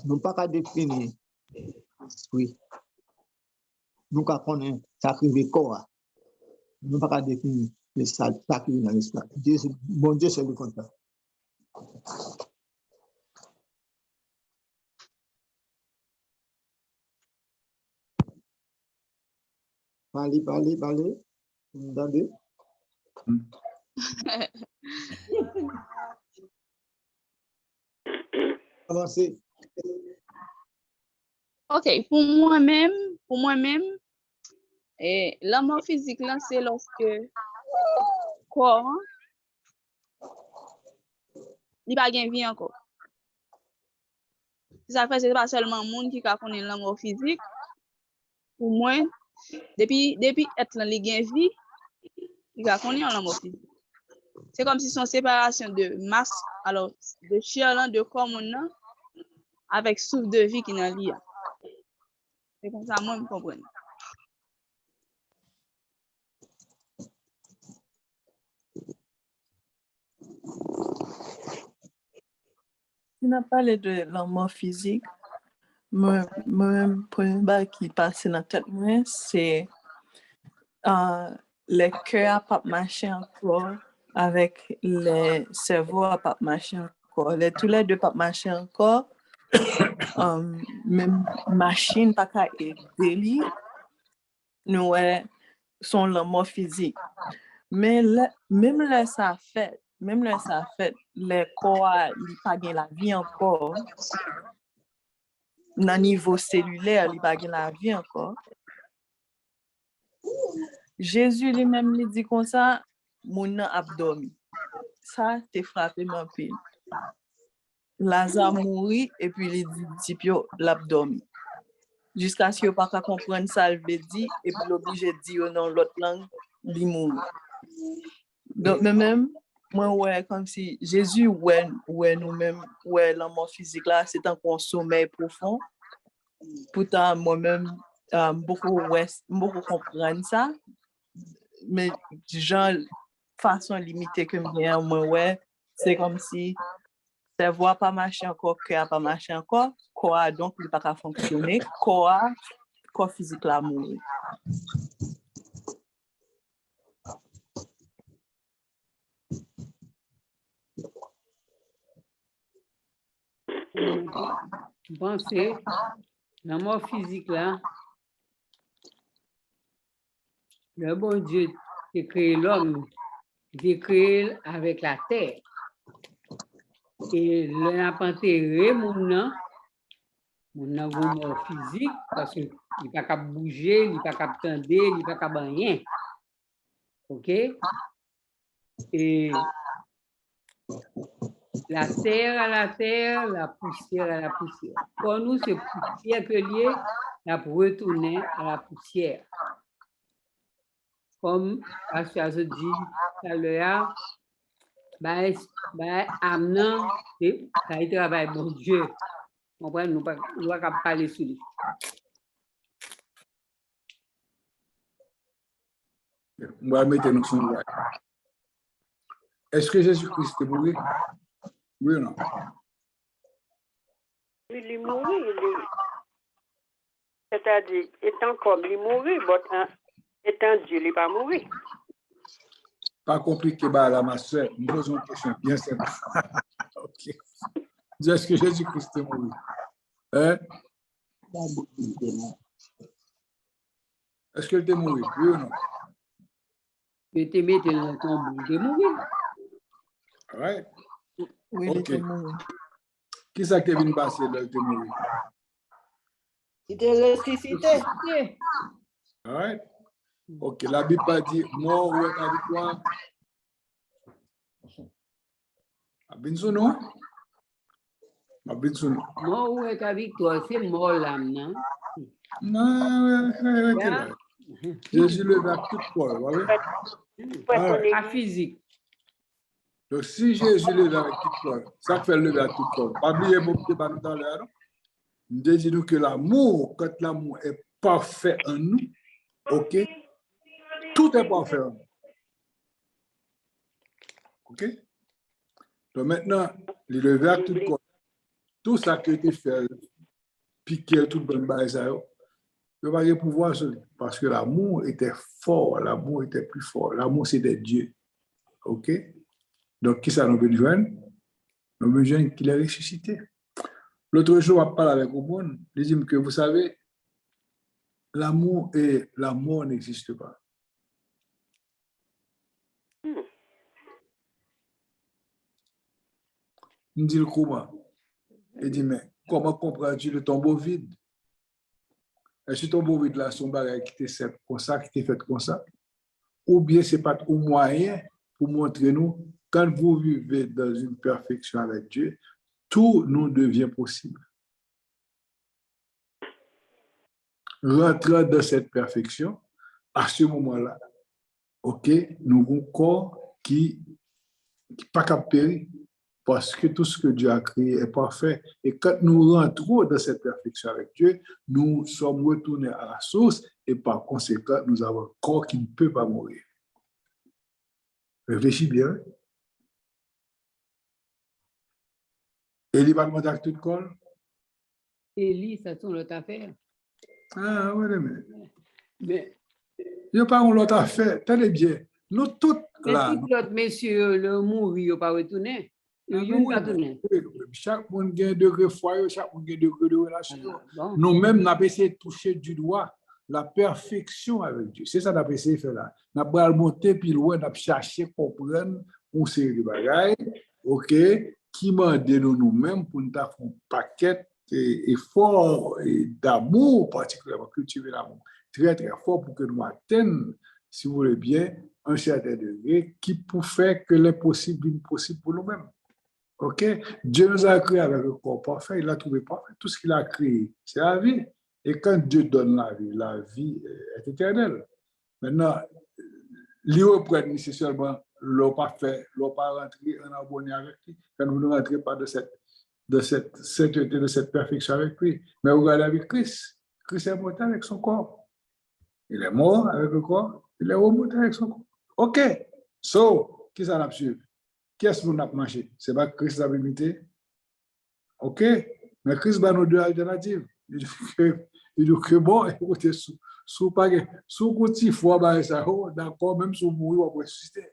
S12: Nous ne pouvons pas définir l'esprit. Nous ne pouvons pas connaître sacrifier corps. Nous ne pouvons pas définir le sacrifice dans l'esprit. Bon Dieu, c'est le contraire. Parlez. Vous entendez? Avancez.
S4: Ok, pour moi-même, la mort physique, là, c'est lorsque corps, il n'y a pas de vie encore. Ça fait, c'est pas seulement le monde qui connaît la mort physique. Pour moi, depuis être dans les vie, il connaît la mort physique. C'est comme si son séparation de masse, alors de chair, de corps, avec souffle de vie qui est dans l'IA. C'est comme ça, moi, je comprends.
S5: Tu n'as pas parlé de la mort physique. Moi, premier qui passe dans la tête, c'est les cœurs à pas marcher encore avec les cerveaux à pas marcher encore. Tous les deux pas marcher encore. même machine pas qu'à aider nous sont la mort physique. Mais même là ça fait, les corps il pas gain la vie encore. Dans niveau cellulaire, il pas gain la vie encore. Jésus lui-même lui dit comme ça, mon abdomen. Ça t'est frappé mon pile. Lazare mourit et puis il dit tipio l'abdomen. Jusqu'à ce que pas comprendre ça il veut dire et puis l'obligé de dire dans l'autre langue, il mourit. Donc même moi ouais comme si Jésus ouais nous-mêmes ouais la mort physique là c'est un sommeil profond. Pourtant moi-même beaucoup comprendre ça mais genre façon limitée que moi ouais c'est comme si cerveau pas marché encore cœur pas marché encore corps donc il pas qu'à fonctionner corps physique là mourir.
S10: Pensez, la mort physique là, le bon Dieu qui a créé l'homme, il a créé avec la terre. Et le n'a pas enterré mon mort physique parce qu'il n'est pas capable de bouger, il n'est pas capable de tendre, il n'est pas capable de rien. OK? Et la terre à la terre, la poussière à la poussière. Pour nous, c'est poussière que lié, la retourner à la poussière. Comme Pasteur se dit tout à l'heure, amenant, ça y travaille, bon Dieu. On va nous pas parler sur lui.
S2: On va mettre nos sons. Est-ce que Jésus-Christ est mort? Oui ou non?
S11: Il est mort. C'est-à-dire, étant comme il est mort, étant Dieu, il n'est pas mort.
S2: Pas compliqué, là, ma soeur. Nous posons une question bien simple. OK. Est-ce que Jésus-Christ est mort? Hein? Est-ce qu'il est mort? Oui ou non?
S10: Il était mis dans le tombeau, il est mort.
S2: Ouais.
S5: Oui, il était mort.
S2: Qui ça qui est venu passer là, il était mort?
S1: Il était ressuscité.
S2: Ouais. OK, la Bible a dit mort ou est avec toi? Abinsono? Abinsono.
S10: Mort ou est avec toi, c'est mort l'âme, non?
S2: Non, Jésus levé à tout corps, vous voyez?
S10: Pas physique.
S2: Donc, si Jésus levé avec tout corps, ça fait lever à tout corps. Pas oublier mon petit pas tout à l'heure. Nous disons que l'amour, quand l'amour est parfait en nous, OK? Tout est parfait en nous. OK? Donc maintenant, il levé à tout corps. Tout ça qui a été fait, piquer tout le bon ça, il n'y a pas de pouvoir sur lui. Parce que l'amour était fort, l'amour était plus fort. L'amour, c'était Dieu. OK? Donc, qui ça nous veut joindre? Nous veut joindre qu'il est ressuscité. L'autre jour, on parle avec Obon, il dit que vous savez, l'amour et la mort n'existent pas. Il dit comment? Il dit, mais comment comprends-tu le tombeau vide? Est-ce que le tombeau vide là, son bagage qui était comme ça, qui était fait comme ça? Ou bien ce n'est pas un moyen pour montrer nous, quand vous vivez dans une perfection avec Dieu, tout nous devient possible. Rentrant dans cette perfection, à ce moment-là, OK, nous avons un corps qui n'est pas capé parce que tout ce que Dieu a créé est parfait. Et quand nous rentrons dans cette perfection avec Dieu, nous sommes retournés à la source et par conséquent, nous avons un corps qui ne peut pas mourir. Réfléchis bien. Élie va demander à tout le corps.
S10: Élie, ça c'est l'autre affaire.
S2: Ah, oui,
S10: mais
S2: il n'y a pas une autre affaire. Tenez bien. Nous tous là.
S10: Mais si l'autre monsieur le mourir, il n'a pas retourné.
S2: Chaque monde a un degré foyer, chaque monde a un degré de relation. Nous-mêmes, nous avons essayé de toucher du doigt la perfection avec Dieu. C'est ça qu'on a essayé de faire là. Nous avons monté puis loin, nous avons cherché à comprendre une série de bagailles, ok, qui m'a donné nous-mêmes pour nous faire un paquet d'efforts et d'amour, particulièrement cultiver l'amour, très très fort pour que nous atteignions, si vous voulez bien, un certain degré qui pour faire que l'impossible est possible pour nous-mêmes. Ok? Dieu nous a créé avec un corps parfait, il a trouvé parfait. Tout ce qu'il a créé, c'est la vie. Et quand Dieu donne la vie est éternelle. Maintenant, lui reprend nécessairement l'eau pas fait, l'eau pas rentré en abonné avec lui. Quand nous ne rentrons pas de cette sainteté, de cette perfection avec lui. Mais regardez avec Christ. Christ est monté avec son corps. Il est mort avec le corps, il est remonté avec son corps. OK. So, qui ça n'a pas suivi? Qu'est-ce que nous avons mangé? C'est pas Christ a imité? OK. Mais Christ va nous deux alternatives. Il dit que bon, écoutez, sous petit foi, d'accord, même si vous mourrez, vous pouvez ressusciter.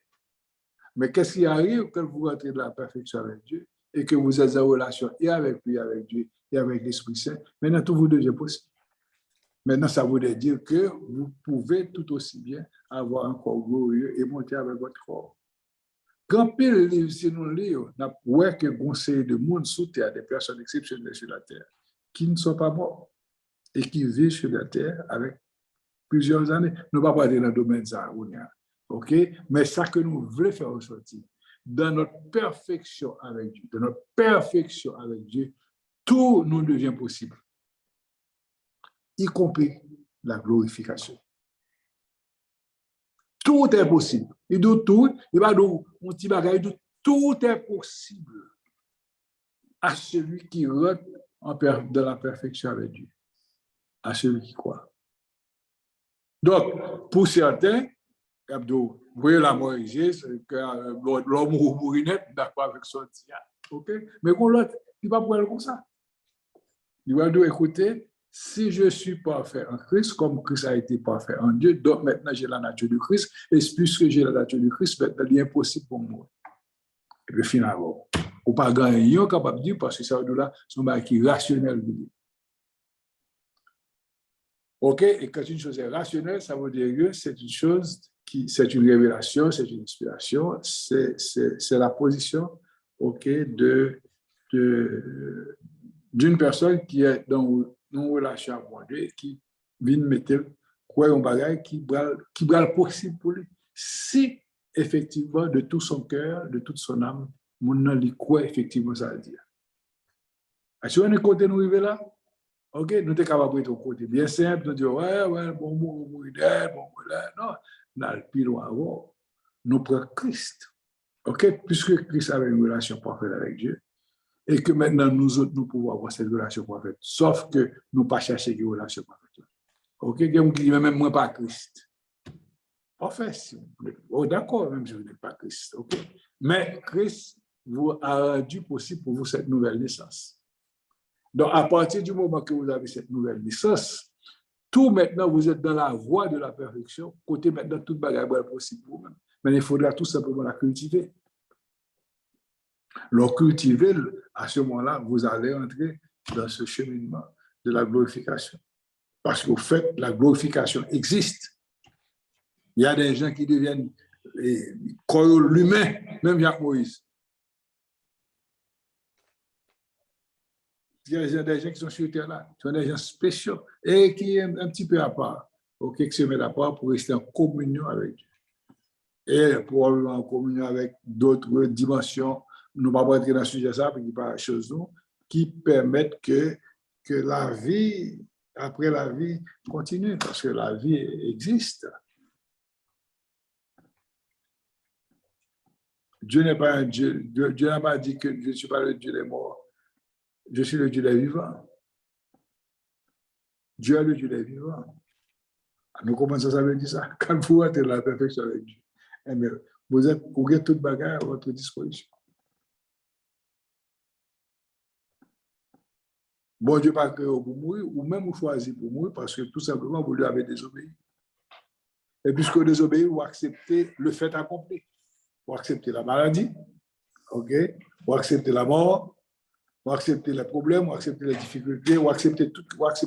S2: Mais qu'est-ce qui arrive quand vous rentrez dans la perfection avec Dieu et que vous êtes en relation et avec lui, avec Dieu, et avec l'Esprit Saint? Maintenant, tout vous devient possible. Maintenant, ça voudrait dire que vous pouvez tout aussi bien avoir un corps glorieux et monter avec votre corps. Quand pile livre, si nous lisons, nous voyons que conseil de monde sous terre, des personnes exceptionnelles sur la terre, qui ne sont pas morts et qui vivent sur la terre avec plusieurs années. Nous ne pouvons pas aller dans le domaine de ça, ok? Mais ça que nous voulons faire ressortir, dans notre perfection avec Dieu, tout nous devient possible, y compris la glorification. Tout est possible. Il dit tout, il va dire un petit bagage, il dit tout est possible à celui qui rentre dans la perfection avec Dieu, à celui qui croit. Donc, pour certains, vous voyez la Moïse, l'homme mourinette, d'accord avec son tia, ok? Mais pour l'autre, il va pouvoir comme ça. Il va dire, écoutez, si je suis parfait en Christ, comme Christ a été parfait en Dieu, donc maintenant j'ai la nature de Christ, et puisque j'ai la nature de Christ, maintenant il est impossible pour moi. Et puis finalement, on ne peut pas gagner, on est capable de dire, parce que ça veut dire c'est un bagage qui est rationnel. Ok, et quand une chose est rationnelle, ça veut dire que c'est une chose c'est une révélation, c'est une inspiration, c'est la position, ok, d'une personne qui est dans une relation avec Dieu, qui vient mettre quoi un bagage qui va possible pour lui. Si effectivement de tout son cœur, de toute son âme, mon âme lui croit effectivement ça veut dire. Si on est côté nous arriver là, ok, nous sommes capables d'être au côté bien simple, nous disons ouais, bon, non, dans le plus loin avant, nous prenons Christ, ok, puisque Christ avait une relation parfaite avec Dieu. Et que maintenant, nous autres, nous pouvons avoir cette relation parfaite. Sauf que nous ne pas chercher une relation parfaite. Ok? Il y a qui dit, même moi, pas Christ. Parfait, si vous voulez. Oh, d'accord, même si vous n'êtes pas Christ. Ok? Mais Christ vous a rendu possible pour vous cette nouvelle naissance. Donc, à partir du moment que vous avez cette nouvelle naissance, tout maintenant, vous êtes dans la voie de la perfection. Côté maintenant, tout bagage est possible pour vous. Mais il faudra tout simplement la cultiver. Le cultiver, à ce moment-là, vous allez entrer dans ce cheminement de la glorification. Parce qu'au fait, la glorification existe. Il y a des gens qui deviennent comme l'humain, même Jacques Moïse. Il y a des gens qui sont sur terre là, qui sont des gens spéciaux et qui sont un petit peu à part, qui se mettent à part pour rester en communion avec Dieu. Et pour aller en communion avec d'autres dimensions. Nous ne pouvons pas entrer dans ce sujet ça, parce qu'il n'y a pas de choses qui permettent que la vie, après la vie, continue, parce que la vie existe. Dieu n'est pas un Dieu. Dieu n'a pas dit que je ne suis pas le Dieu des morts. Je suis le Dieu des vivants. Dieu est le Dieu des vivants. Nous commençons à dire ça. Quand vous êtes dans la perfection avec Dieu, vous avez toute bagarre à votre disposition. Bon Dieu pas créé pour mourir, ou même vous choisissez pour mourir parce que tout simplement vous lui avez désobéi. Et puisque vous désobéissez, vous acceptez le fait accompli. Vous acceptez la maladie, OK? Ou accepter la mort, ou accepter les problèmes, ou accepter les difficultés, ou accepter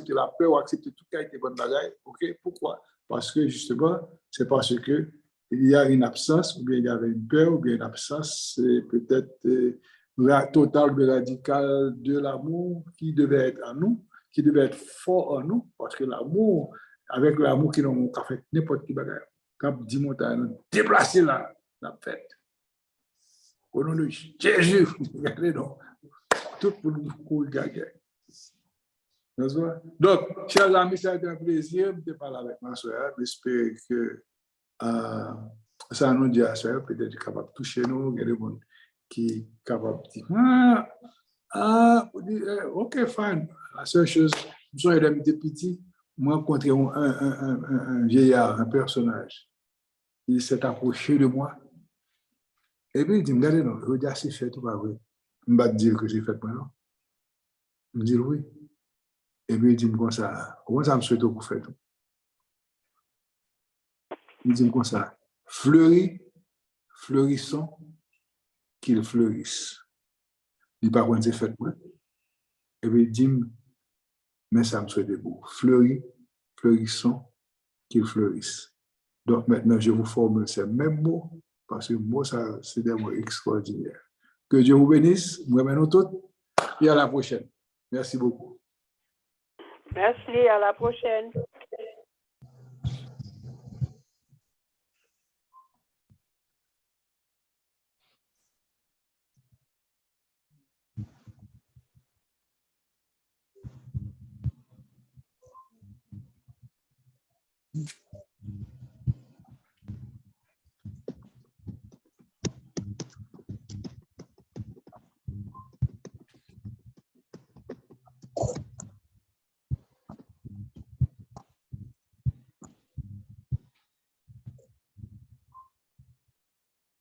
S2: la peur, ou accepter tout qui a été bonne bagaille. OK? Pourquoi? Parce que justement, c'est parce que il y a une absence, ou bien il y avait une peur, ou bien une absence, peut-être totale ou radicale de l'amour qui devait être en nous, qui devait être fort en nous, parce que l'amour, avec l'amour qui nous a fait n'importe qui bagaille. Quand dit montagne, déplacer là, la fête. Au nom de Jésus, regardez donc, tout pour nous regarder. Donc, chers amis, ça a été un plaisir de parler avec ma soeur. J'espère que ça nous dit à soeur, peut-être capable de toucher nous, il y a des gens qui sont capables de dire, ok, fine. La seule chose, je suis petit, moi, rencontré un vieillard, un personnage. Il s'est approché de moi. Et puis, il dit, regardez, non, je dis, c'est fait, ou pas vrai? Je ne vais pas dire que j'ai fait, non. Je me dis, oui. Et puis, il dit, comment ça me souhaite que vous faites? Il dit, comme ça, fleurissons, qu'ils fleurissent. Il dit, pas quand c'est fait, moi. Et puis, il dit, mais ça me souhaite beau. Fleurissons, qu'ils fleurissent. Donc, maintenant, je vous formule ces mêmes mots, parce que moi, ça, c'est des mots extraordinaires. Que Dieu vous bénisse, moi, nous tous, et à la prochaine. Merci beaucoup.
S11: Merci, à la prochaine.